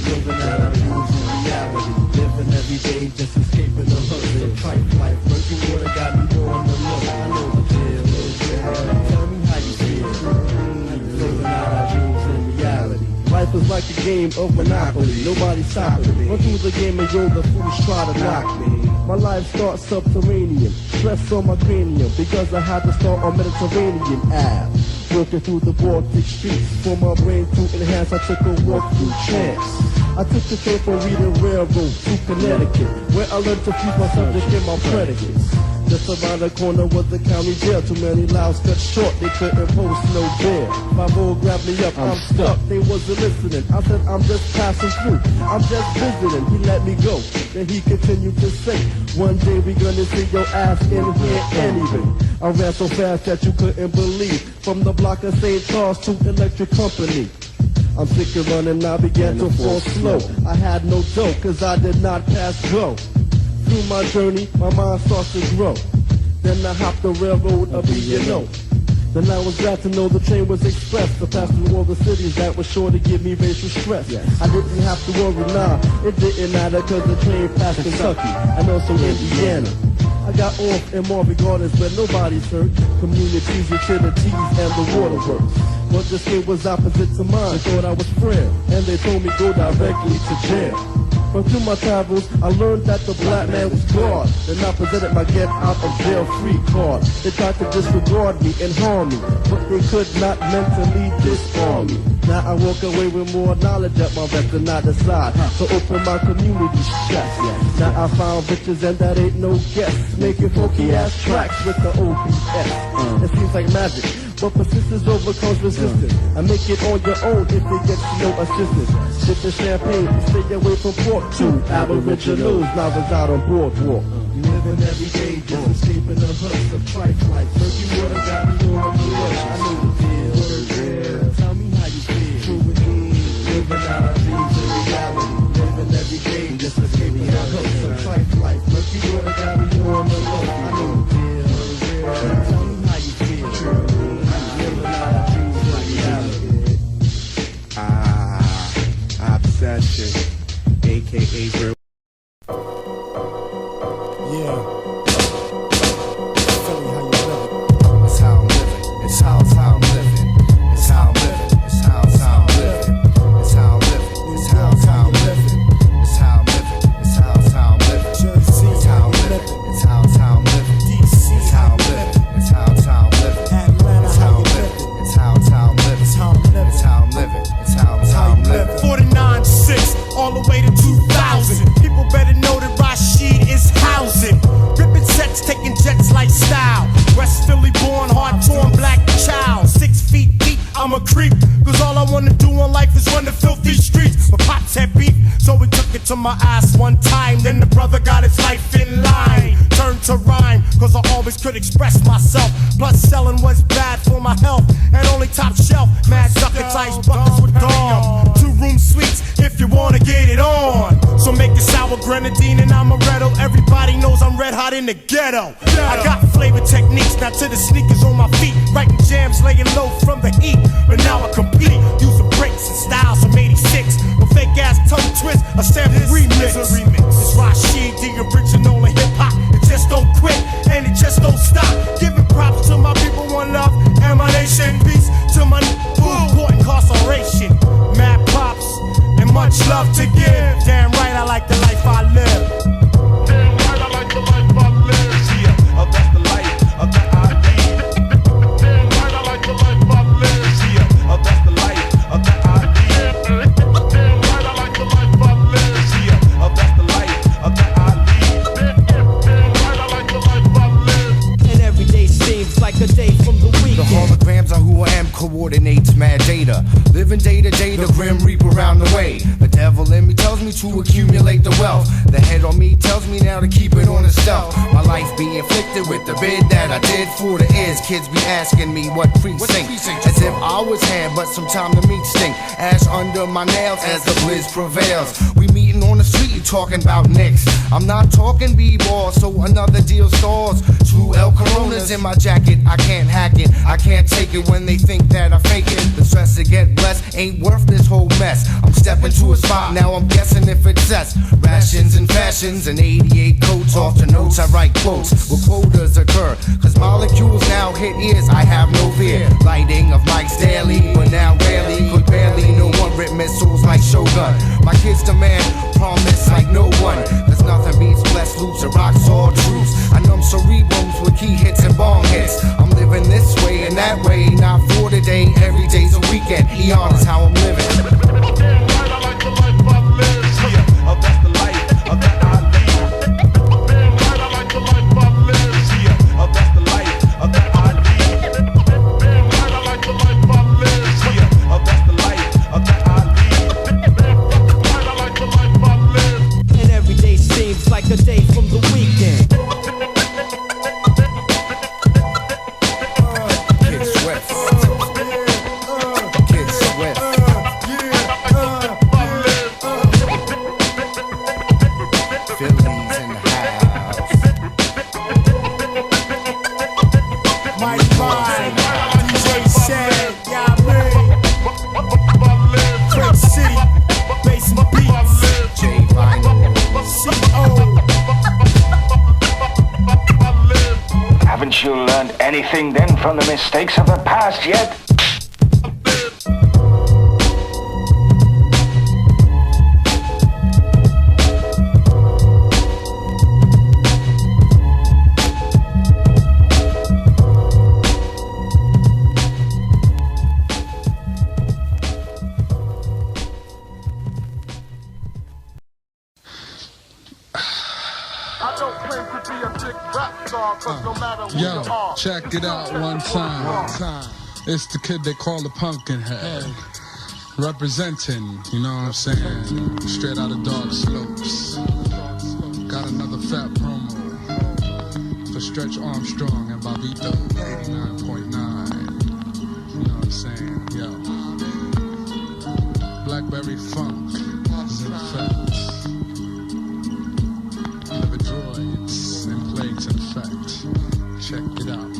Living out our dreams in reality. Living every day, just escaping the hook of life. Murky water got me more on the look. I know you feel. Tell me how you feel. Living out our dreams in reality. Life is like a game of Monopoly, nobody's stopping me. Run through the game and yo, the fools try to knock me. My life starts subterranean, stress on my cranium, because I had to start on Mediterranean Ave. Working through the Baltic streets, for my brain to enhance, I took a walk through trance. I took the train from Reading Railroad to Connecticut, where I learned to fuse my subject and my predicates. Just around the corner was the county jail. Too many lives cut short, they couldn't post no bail. My boy grabbed me up, I'm stuck, they wasn't listening. I said, I'm just passing through, I'm just visiting. He let me go, then he continued to say, one day we gonna see your ass in here anyway. I ran so fast that you couldn't believe, from the block of St. Charles to Electric Company. I'm sick of running, I began to fall slow. I had no dough, cause I did not pass go. Through my journey, my mind starts to grow. Then I hopped the railroad, a B&O. Then I was glad to know the train was express to pass through all the cities that was sure to give me racial stress. I didn't have to worry, nah, it didn't matter, cause the train passed Kentucky and also Indiana. I got off in Marvin Gardens where nobody's hurt. Communities, utilities, and the waterworks. But this train was opposite to mine, thought I was frail, and they told me go directly to jail. But through my travels, I learned that the black man was God. Then I presented my get out of jail free card. They tried to disregard me and harm me, but they could not mentally disarm me. Now I walk away with more knowledge at my vest and I decide to open my community's chest. Now I found bitches and that ain't no guess, making funky ass tracks with the OBS. It seems like magic, but persistence overcomes resistance. And make it on your own if it gets no assistance. Sip the champagne, stay away from pork too. Aboriginals now reside on boardwalk. Living every day, just escaping the hooks of trife life. Murky water got me on the edge. I know the deal. Tell me how you feel. True with me. Living our dreams in reality. Living every day, just escaping the hooks of trife life. Murky water got me on the low. I know the deal. Tell me how you feel. True with me. Living our dreams in reality. Obsession, aka real. To my ass one time, then the brother got his life in line. Turned to rhyme, cause I always could express myself. Plus selling was bad for my health, and only top shelf. Mad duckets, ice buckets with Dom. 2-room suites if you wanna get it on. So make it sour grenadine and amaretto. Everybody knows I'm red hot in the ghetto. I got flavor techniques, now to the sneakers on my feet. Writing jams, laying low from the heat. But now I compete, using breaks and styles from 86. A fake ass tongue twist, a sample remix. It's Rashid, the original in hip hop. It just don't quit and it just don't stop. Giving props to my people, one love, and my nation. Peace to my caught incarceration. Mad props and much love to give. Damn right, I like the life I live. Damn right, I like the life I live. Yeah, that's the life that I live. Damn right, I like the life I live. Yeah, that's the life that I live. Damn right, I like the life I live. Yeah, that's the life that I live. Damn right, I like the life I live. And every day seems like a day from the weekend. The holograms are who I am, coordinates mad data. Living day to day, the grim reaper around the way. The devil in me tells me to accumulate the wealth. The head on me tells me now to keep it on the stealth. My life be inflicted with the bid that I did for the ears. Kids be asking me what precinct, as if I was hand, but some time to meet stink. Ash under my nails as the blizz prevails. We meeting on the street, you talking about Knicks. I'm not talking b-ball, so another deal stalls. True El Coronas in my jacket, I can't hack it. I can't take it when they think that I fake it. The stress to get blessed ain't worth this whole mess. I'm stepping to a spot, now I'm guessing if it's cess. Rations and fashions and 88 coats. Off the notes I write quotes where quotas occur. Cause molecules now hit ears, I have no fear. Lighting of mics daily, but now rarely. Could barely no one rip missiles like Shogun. My kids demand promise like no one. Cause nothing beats blessed loops and rocks all truths. I numb cerebrums with key hits and bong hits. I'm living this way and that way, not for today. Every day's a weekend. Eon is how I'm living. Damn right, I like the life I live. anything then from the mistakes of the past yet? Yo, check it out one time. It's the kid they call the Pumpkinhead. Representing, you know what I'm saying? Straight out of Dark Slopes. Got another fat promo for Stretch Armstrong and Bobito 89.9. You know what I'm saying? Yo. Blackberry Funk is in effect. Liver droids and plagues in effect. Check it out.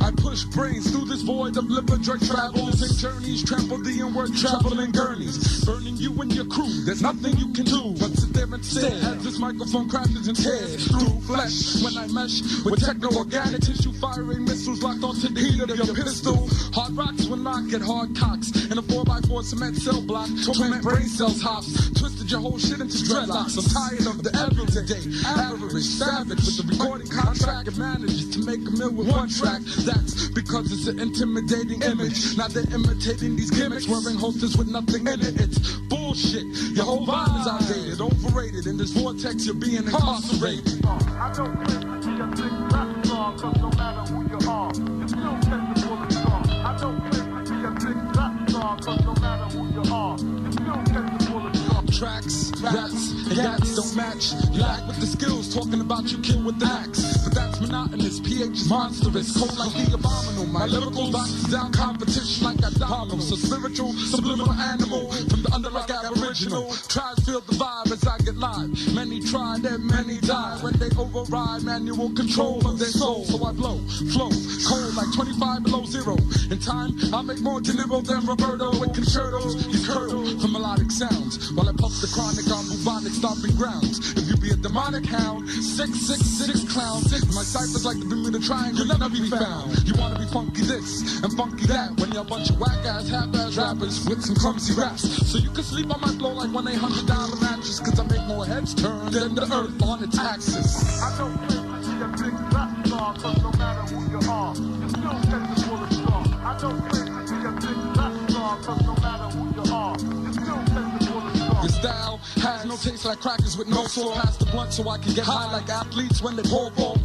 I push brains through this void of liver drug travels and journeys. Trample the inward traveling gurneys. Burning you and your crew, there's nothing you can do but sit there instead. As this microphone crashes and tears through flesh. When I mesh with techno-organic tissue, firing missiles locked onto the heat of your pistol. Hard rocks when locked at hard cocks. In a 4x4 cement cell block, torment brain cells hops. Twisted your whole shit into dreadlocks. I'm tired of the everyday, average, savage with the recording contract and manages to make a meal with one track. That's because it's an intimidating image. Now they're imitating these gimmicks, wearing holsters with nothing in it. It's bullshit. Your whole vibe is outdated, overrated. In this vortex, you're being incarcerated. I don't claim to be a big rap star, cause no matter who you are, you still tend to pull a star. I don't claim to be a big rap star, cause no matter who you are, you still tend to pull a star. Tracks, raps, and gats don't match. You lack with the skills, talking about you kill with the axe. But that's monotonous, pH is monstrous. Cold like the abominable, my lyrical boxes down competition like abdominals. A spiritual, subliminal animal, from the under like aboriginal. Tries feel the vibe as I get live. Many tried and many died. When they override manual control of their soul. So I blow, flow, cold like 25 below zero. In time, I make more De Niro than Roberto with concertos. You curdle from melodic sounds while I puff the chronic on bubonic stomping grounds. If you be a demonic hound, 666 clown. My ciphers like the Bermuda Triangle, you'll never be found. You wanna be funky this and funky that when you're a bunch of whack-ass, half-ass rappers with some clumsy raps. So you can sleep on my floor like $1-800 mattress, cause I make more heads turn than the earth on its axis. I don't claim to be a big rap star, cause no matter who you are, you still tend to pull a star. I don't claim to be a big rap star, cause no matter who you are, you still tend to pull a star. Your style has no taste like crackers with no soul. Pass the blunt so I can get high like athletes when they fall off.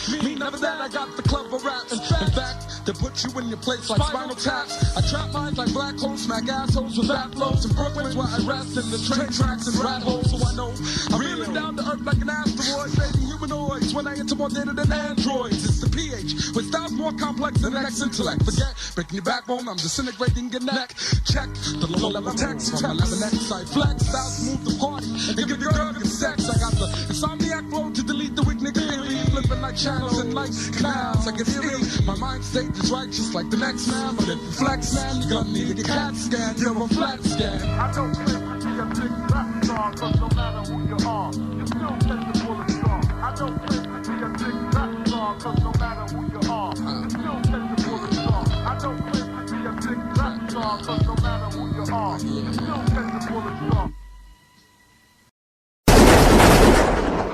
Me never that, I got the clever raps. In fact, they put you in your place like spinal taps. I trap minds like black holes, smack assholes with fat flows. In Brooklyn's where I rest in the train tracks and rat holes. So I know I'm reeling down to earth like an asteroid, fading humanoids when I enter more data than androids. It's the pH, with styles more complex than the next intellect. Forget breaking your backbone, I'm disintegrating your neck. Check the low level text from 11X. I flex, styles move the party and give your girl good sex. I got the insomniac flow to delete the weak nigga theory. Flipping like channels and like canals. I get eerie. My mind state is righteous like the next man. But if you flex, man, you're gonna need to get CAT scan. You're a flat scan. I don't claim to be a big rap star, cause no matter who you are, you still tend to pull a star. I don't claim to be a big rap star, cause no matter who you are, you still tend to pull a star. I don't claim to be a big rap star, cause no matter who you are, you still tend to pull a star.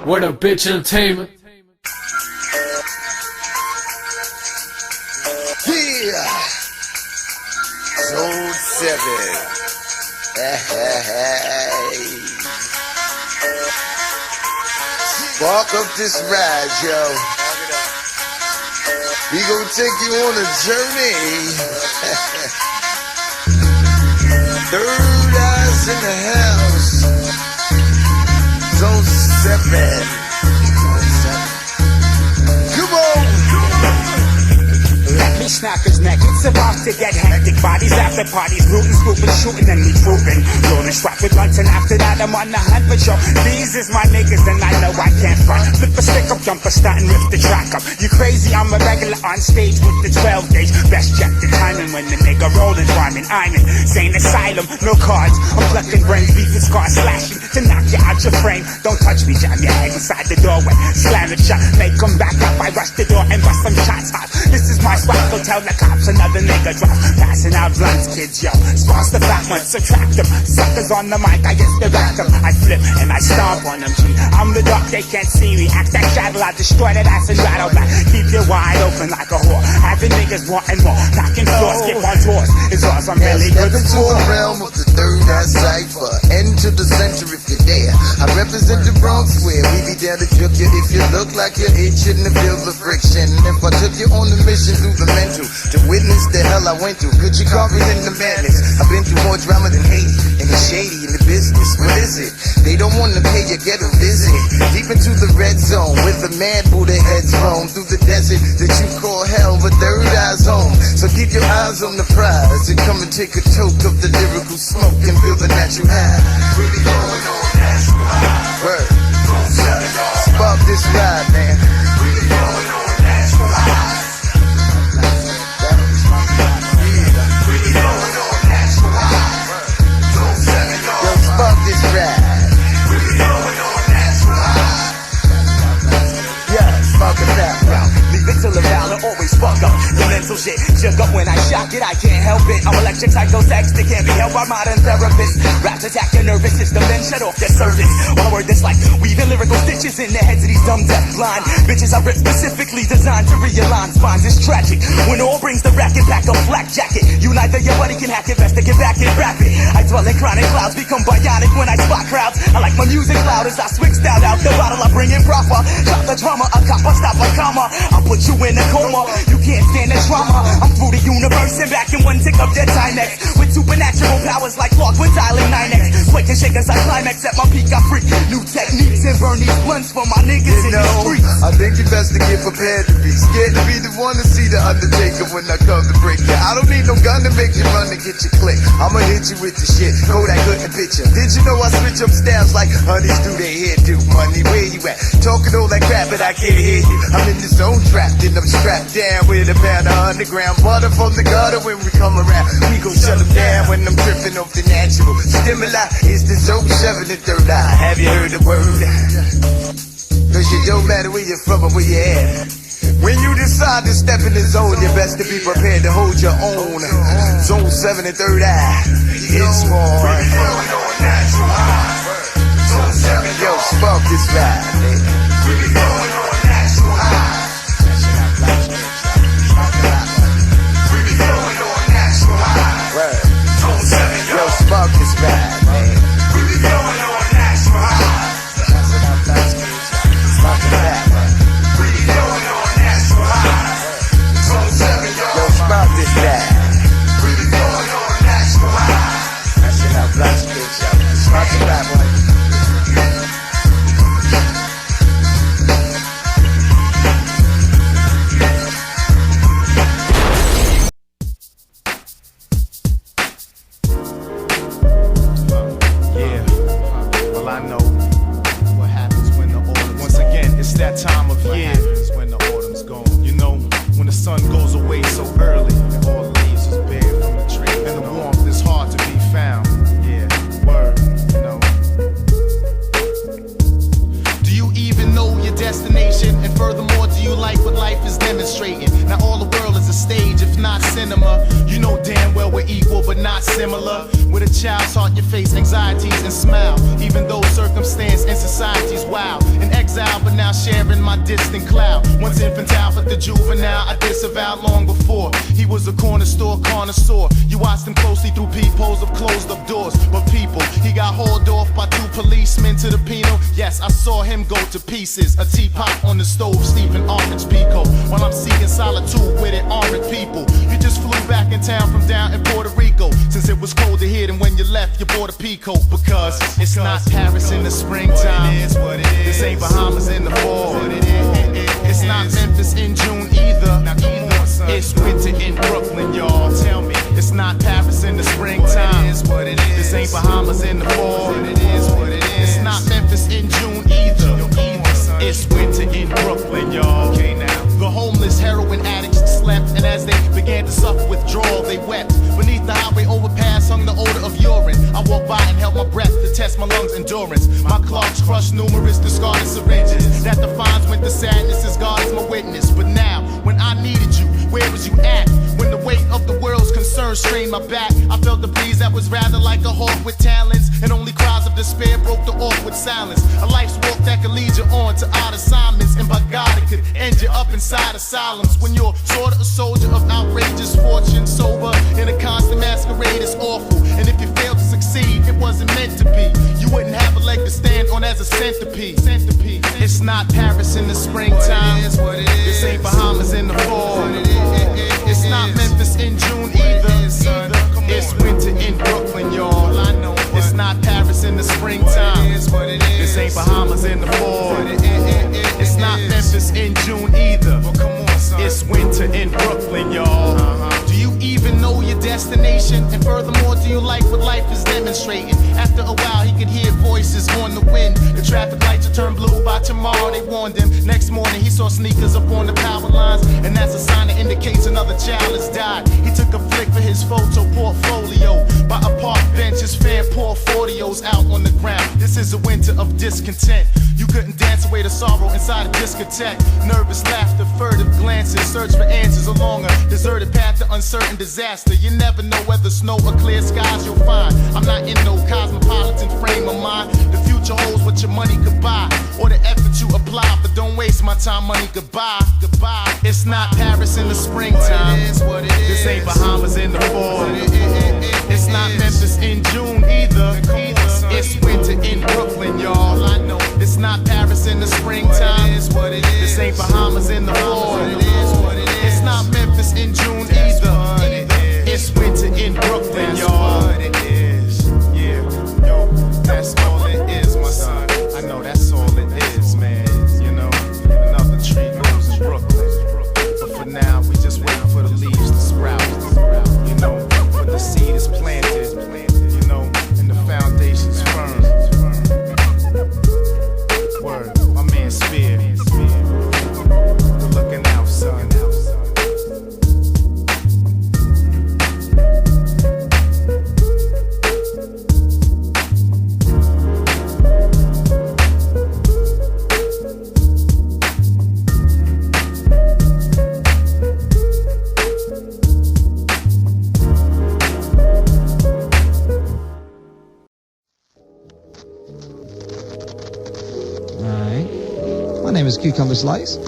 What a bitch entertainment. Yeah. Zone 7. Hey. Walk up this ride, yo. We gon' take you on a journey. Third eyes in the house. Zone 7. Come on. Let me snap his neck. It's about to get hectic. Bodies after parties, rooting, scooping, shooting, and me trooping. Rolling strapped with blunts, and after that I'm on the hunt for sure. These is my niggas, and I know I can't front. Flip a stick up, jump a stunt, and lift the track up. You crazy? I'm a regular on stage with the 12 gauge. Best check the timing when the nigga nigga rolling, rhyming, I'm insane asylum, no cards. I'm collecting brains, beef and scars slashing to knock you out your frame. Don't touch me, jam your head inside the doorway. Slam it shut, make them back up. I rush the door and bust some shots hot. This is my spot, go tell the cops another nigga drop. Passing out blunts, kids, yo. Spars the fat ones, subtract them. Suckers on the mic, I guess they back them. I flip and I stomp on them, G. I'm the dark, they can't see me. Act that shadow, I destroy that ass and rattle back. Keep you wide open like a whore. Having niggas wanting more. Knocking floors, skip on tours. It's awesome, really good. Step into the realm of the third eye cipher. Enter the center if you're there. I represent the Bronx where we be down to juke you if you look like you're itching to feel the friction. If I took you on the mission through the mental to witness the hell I went through, could you comprehend the madness? I've been through more drama than hate, and it's shady in the business. What is it? They don't want to pay you, get a visit. Deep into the red zone with the mad Buddha heads roam through the desert that you call hell, but third eye's home. So keep your eyes on the prize and come and take a toke of the lyrical smoke and feel the natural high. Really going on natural high. Word. Spark this ride, man. Really going on natural high. Really going on natural high. Yo, spark this ride. Really going on natural high. Yeah, spark it out. Leave it till the valor always fuck up. The mental shit shook up when I shock it. I can't help it. I'm electric psycho sex that can't be helped by modern therapists. Raps attack your nervous system, then shut off their service. One word that's like weaving lyrical stitches in the heads of these dumb deaf blind bitches. I rip specifically designed to realign spines. It's tragic when all brings the racket back a black jacket. You neither your buddy can hack it, best to get back and rap it. I dwell in chronic clouds, become bionic when I spot crowds. I like my music loud as I swig stout out the bottle. I bring in proper. Drop the drama, a copper, stop a comma. I'll put you in a coma. You can't stand the trauma. I'm through the universe and back in one tick of dead Timex. With supernatural powers like Clark with dialing 9X. Quake and shake as I climax at my peak. I freak new techniques and burn these blunts for my niggas in the streets. I think you best to get prepared to be scared to be the one to see the Undertaker when I come to break you. I don't need no gun to make you run to get your click. I'ma hit you with the shit. Kodak couldn't picture. Did you know I switch up styles like honeys do their hair do? Money, where you at? Talking all that crap but I can't hear you. I'm in the zone trapped and I'm strapped down with a pound of underground butter from the gutter. When we come around, we gon' shut them down when I'm tripping off the natural stimuli. It's the zone 7 and third eye. Have you heard the word? Cause it don't matter where you're from or where you at. When you decide to step in the zone, you best to be prepared to hold your own. Zone 7 and third eye. It's more. Yo, spark this ride, man. Really going on natural high. Really going on natural high. Yo, spark this ride, man. Really going on natural high. Spark the ride, man. Really going on natural high. Yo, spark this ride. Really going on natural high. That's it, now, blast bitch. Spark the ride, man. That time of year is when the autumn's gone. You know, when the sun goes away so early, and all the leaves is bare from the tree, and the warmth is hard to be found. Yeah, word, you know. Do you even know your destination? And furthermore, do you like what life is demonstrating? Now all the world is a stage, if not cinema. You know damn well we're equal, but not similar. With a child's heart, you face anxieties and smile, even though circumstance and society's wild. In exile, but now sharing my distant cloud. Once infantile, but the juvenile I disavowed long before. He was a corner store connoisseur. You watched him closely through peepholes of closed up doors. But people, he got hauled off by 2 policemen to the penal. Yes, I saw him go to pieces. A teapot on the stove, sleeping orange pico. While I'm seeking solitude with it armored people. You just flew back in town from down in Puerto Rico. Since it was colder here than when you left, you bought a peacoat. Because it's not Paris in the springtime. This ain't Bahamas in the fall. It's not Memphis in June either. Now come on, son. It's winter in Brooklyn, y'all. Tell me, it's not Paris in the springtime. This ain't Bahamas in the fall. It's not Memphis in June either. It's winter in Brooklyn, y'all. Okay, now the homeless heroin addicts slept, and as they began to suffer withdrawal, they wept. the highway overpass hung the odor of urine. I walked by and held my breath to test my lungs' endurance. My clogs crushed numerous discarded syringes. That defines when the sadness is God is my witness. But now, when I needed you, where was you at? When the weight of the world's concerns strained my back, I felt the breeze that was rather like a hawk with talons, and only cries of despair broke the awkward silence. A life's walk that could lead you on to odd assignments, and by God it could end you up inside asylums. When you're sort of a soldier of outrageous fortune, sober in a constant masquerade is awful. And if you fail to succeed, it wasn't meant to be. You wouldn't have a leg to stand on as a centipede. It's not Paris in the springtime. This ain't Bahamas in the fall. It's not Memphis in June either. It's winter in Brooklyn, y'all. It's not Paris in the springtime. This ain't Bahamas in the fall. It's not Memphis in June either. It's winter in Brooklyn, y'all. Do you even know your destination? And furthermore, do you like what life is demonstrating? After a while, he could hear voices on the wind. The traffic lights will turn blue by tomorrow, they warned him. Next morning, he saw sneakers up on the power lines, and that's a sign that indicates another child has died. He took a flick for his photo portfolio. By a park bench, his fan portfolios out on the ground. This is a winter of discontent. You couldn't dance away the sorrow inside a discotheque. Nervous laughter, furtive glances, search for answers along a deserted path to uncertain disaster. You never know whether snow or clear skies you'll find. I'm not in no cosmopolitan frame of mind. The future holds what your money could buy, or the effort you apply. But don't waste my time, money, goodbye. It's not Paris in the springtime. This ain't Bahamas in the fall. It's not Memphis in June either. It's winter in Brooklyn, y'all. It's not Paris in the springtime. This ain't Bahamas in the fall. It's not Memphis in June either. It's winter in Brooklyn, y'all. That's all it is, my son. I know that's all it is, man. You know, another tree grows in Brooklyn. But for now, we just waiting for the leaves to sprout. You know, when the seed is planted, you know, and the foundation's firm. Word, my man Spear. Good looking out, son. My name is Cucumber Slice.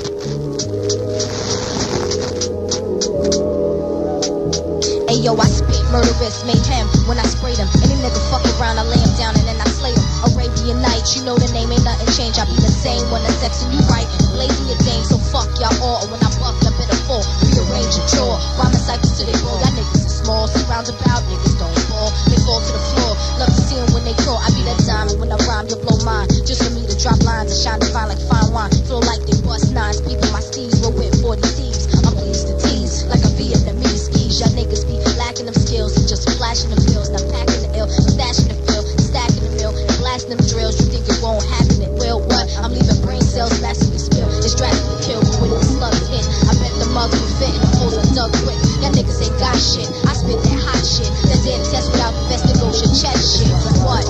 Ayo, I spit murderous mayhem when I spray them. Any nigga fuck around, I lay him down and then I slay him. Arabian Nights, you know the name, ain't nothing changed. I be the same when the sex and you right. Blazing your dame, so fuck y'all all. When I buff, y'all better fall. Rearrange your jaw. Rhyme cycles to they roll. Y'all niggas is small. Surrounds about niggas don't fall. They fall to the floor. Love to see them when they crawl. I be that diamond when I rhyme, you'll blow mine. Just for me to drop lines and shine and fine like fine wine. Flow like they bust nines. People, my steeds roll with 40 thieves. I'm pleased to tease like a Vietnamese skis. Y'all niggas be lacking them skills and just flashing the bills. Not packing the ill, stashing the fill, stacking the mill, and blasting them drills. You think it won't happen? It will. What? I'm leaving brain cells massively spill. It's drastically kill when the slugs hit. I bet the mugs will fit and the holes are dug quick. Y'all niggas ain't got shit. I spit that hot shit. That damn test without investigation chest shit. What?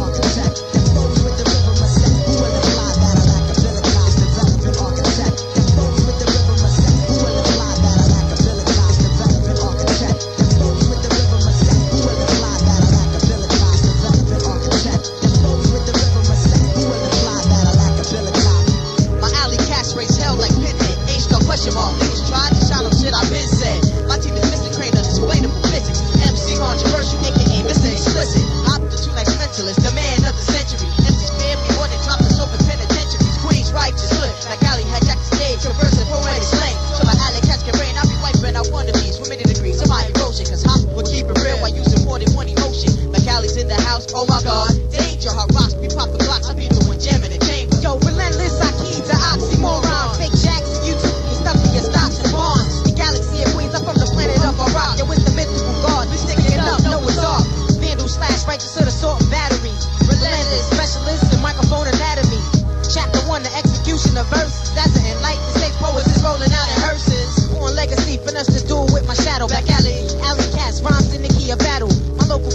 Oh my god, danger, hot rocks, we pop the blocks, I be doing jamming and chamber. Yo, relentless, I key to oxymoron. Fake jacks, you two, you stuck to your stocks and bonds. The galaxy of Queens, I'm from the planet of Iraq. Yo, it's the mythical god, we sticking it up, no it's off. Vandal slash righteous to the sort and battery. Relentless, specialist in microphone anatomy. Chapter 1, the execution of verses. That's an enlightened state poets is rolling out in hearses. Born legacy, finesse to duel with my shadow. Back alley cats, rhymes in the key of battle.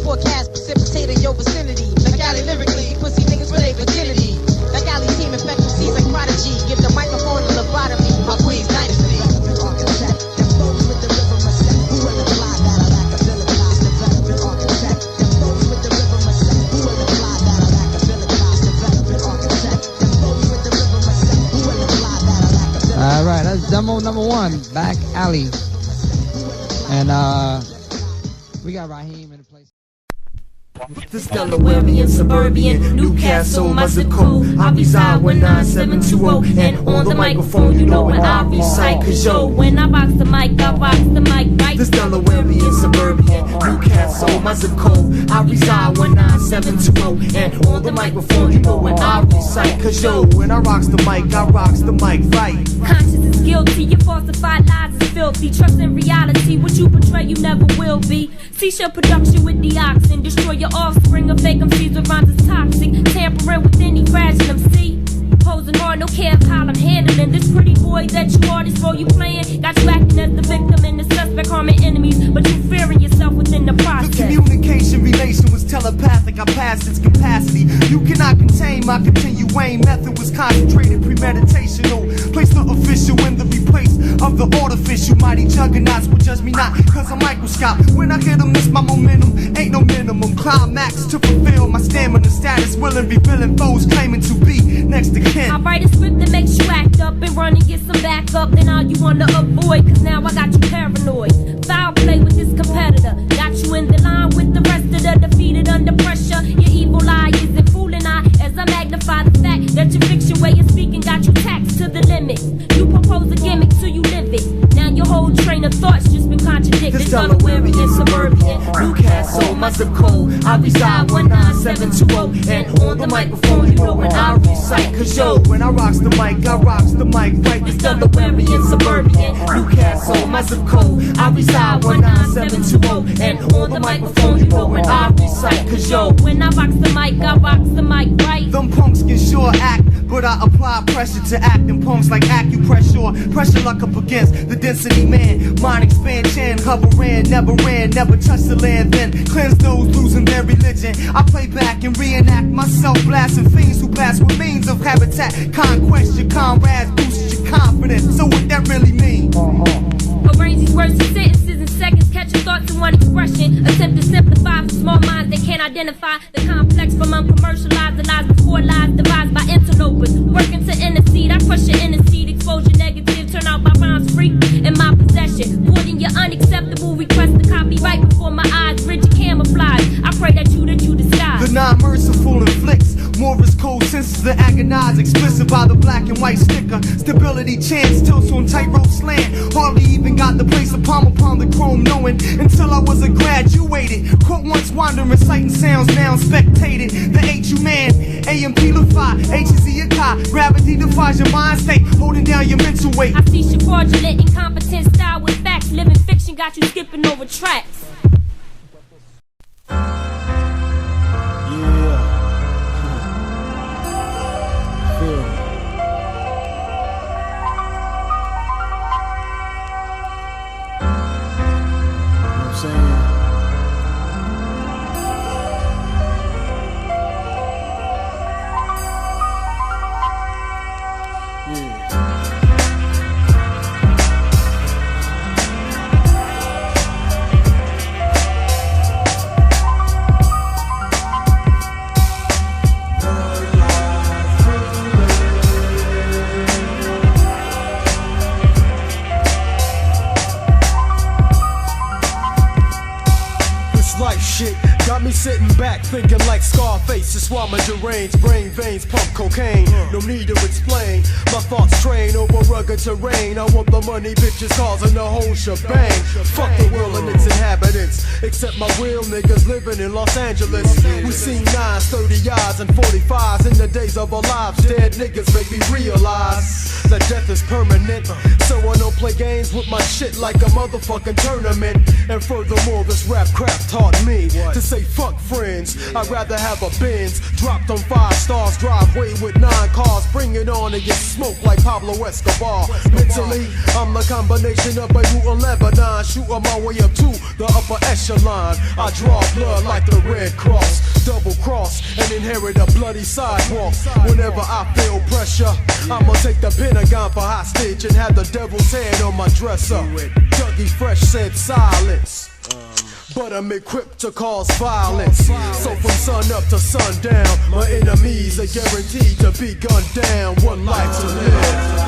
forecast precipitating your vicinity. Like alley lyrically, pussy niggas for their virginity. Like alley team infect MCs like Prodigy. Give the microphone a lobotomy. My Queen's dynasty. Architect that flows with the rhythm of set. Who will apply that I lack ability? It's the veteran architect that flows with the rhythm of set. Who will apply that I lack ability? It's the veteran architect that flows with the rhythm of set. Who will apply that I lack ability? All right, that's demo number 1, Back Alley. And we got Raheem in the place. This Delawarean, suburban, Newcastle, my zip code. I reside 19720, and on the microphone, you know when I recite. Cause yo, when I box the mic, I box the mic right. This Delawarean, suburban, Newcastle, my zip code. I reside 19720, and on the microphone, you know when I recite. Cause yo, when I rocks the mic right. Conscious is guilty, your falsified lies is filthy. Trust in reality, what you portray, you never will be. Cease your production with deoxin, destroy your offspring of fake MCs with rhymes is toxic. Tampering with any fragile MC. Posing hard, no care of how I'm handling this pretty boy that you are, this role you playing. Got you acting as the victim and the suspect, harming enemies, but you fearing yourself within the process. The communication relation was telepathic, I passed its capacity. You cannot contain my continuing method was concentrated, premeditational. Place the official in the replace of the artificial. Mighty juggernauts will judge me not, cause I'm microscope. When I hit them, miss my momentum, ain't no minimum. Climax to fulfill my stamina status, willing, revealing foes claiming to be next to kin. I write a script that makes you act up and run and get some backup. Then all you wanna avoid, cause now I got you paranoid. Foul play with this competitor, got you in the line with the rest of the defeated under pressure. Your evil eye isn't fooling I, as I magnify the fact that your fiction way of speaking got you taxed to the limit. You propose a gimmick till you live it. Now your whole train of thoughts just been contradicted. This Delawarean, suburban, Newcastle, my zip code. I reside 19720, and on the microphone, you know when I recite. Cause yo, when I rocks the mic right. This Delawarean, suburban, Newcastle, my zip code. I reside 19720, and on the microphone, you know when I recite. Cause yo, when I box the mic right. Them punks can sure act, but I apply pressure to acting punks like acupressure. Pressure like up against the density man. Mind expansion, hovering, never touch the land. Then cleanse those losing their religion. I play back and reenact myself, blasting fiends who blast with means of habitat. Conquest your comrades, boost your confidence. So what that really mean? Arrange these words to sentences in seconds, catch your thoughts in one expression. Attempt to simplify for small minds that can't identify the complex from uncommercialized. The lies before lies devised by interlopers. Working to intercede, I crush your inner seed. Exposure negative, turn out my rhymes free in my possession. Voiding your unacceptable request to copyright before my eyes. Rigid camouflage, I pray that you disguise. The non-merciful inflicts Morris code senses the agonize, explicit by the black and white sticker. Stability chance tilts on tightrope slant. Hardly even got the place of palm upon the chrome, knowing until I was a graduated. Quote once wandering, sighting sounds now spectated. The H-U man, AMP-lify, H is the Kai. Gravity defies your mind state, holding down your mental weight. I see your fraudulent, incompetent style with facts. Living fiction got you skipping over tracks. Sitting back, thinking like Scarface. Just while my deranged brain veins pump cocaine. No need to explain. My thoughts train over rugged terrain. I want the money, bitches, cars, and the whole shebang. Fuck the world and its inhabitants. Except my real niggas living in Los Angeles. We seen 9s, 30 yards, and 45s in the days of our lives. Dead niggas make me realize that death is permanent. So I don't play games with my shit like a motherfucking tournament. And furthermore, this rap crap taught me to say fuck friends. I'd rather have a Benz dropped on 5 stars, driveway with 9 cars. Bring it on and get smoked like Pablo Escobar. Mentally, I'm the combination of Beirut and Lebanon, shooting my way up to the upper echelon. I draw blood like the Red Cross, double cross and inherit a bloody sidewalk. Whenever I feel pressure, I'ma take the Pentagon for hostage and have the devil's head on my dresser. Dougie Fresh said silence, but I'm equipped to cause violence. So from sun up to sundown, my enemies are guaranteed to be gunned down. One life to live.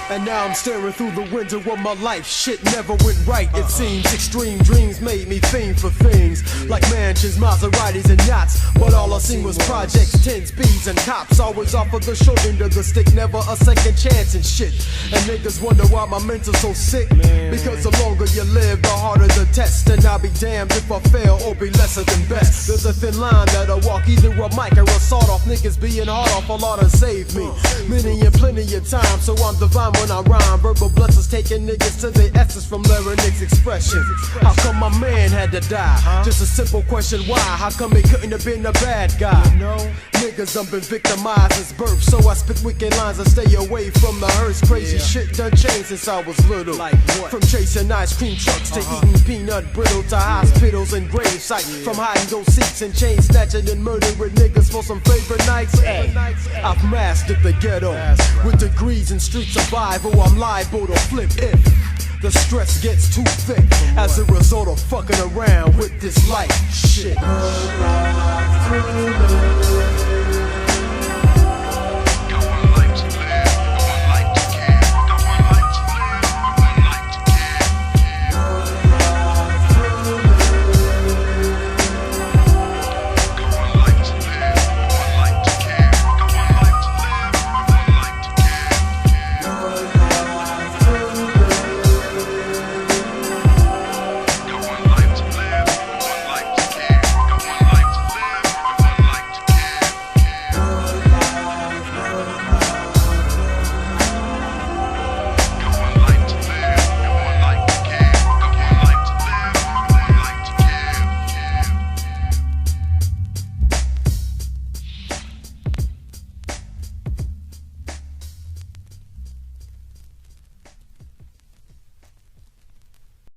And now I'm staring through the window of my life. Shit never went right, it seems. Extreme dreams made me fiend for things like mansions, Maseratis, and yachts. But all I seen was projects, 10 speeds, and cops. Always offer the short end of the stick, never a second chance and shit. And niggas wonder why my mental's so sick. Because the longer you live, the harder the test. And I'll be damned if I fail or be lesser than best. There's a thin line that I walk, either a mic or a sawed off. Niggas being hard off a lot to save me. Many and plenty of time, so I'm divine when I rhyme. Verbal blessings taking niggas to their essence from larynx expression. How come my man had to die? Just a simple question, why? How come he couldn't have been a bad guy? Niggas done been victimized since birth, so I spit wicked lines and stay away from the hearse. Crazy shit done changed since I was little. From chasing ice cream trucks to eating peanut brittle to hospitals and grave sites. From hiding go seats and chain snatching and murdering niggas for some favorite nights. Hey, I've mastered the ghetto with degrees in street survival. I'm liable to flip if the stress gets too thick as a result of fucking around with this life shit.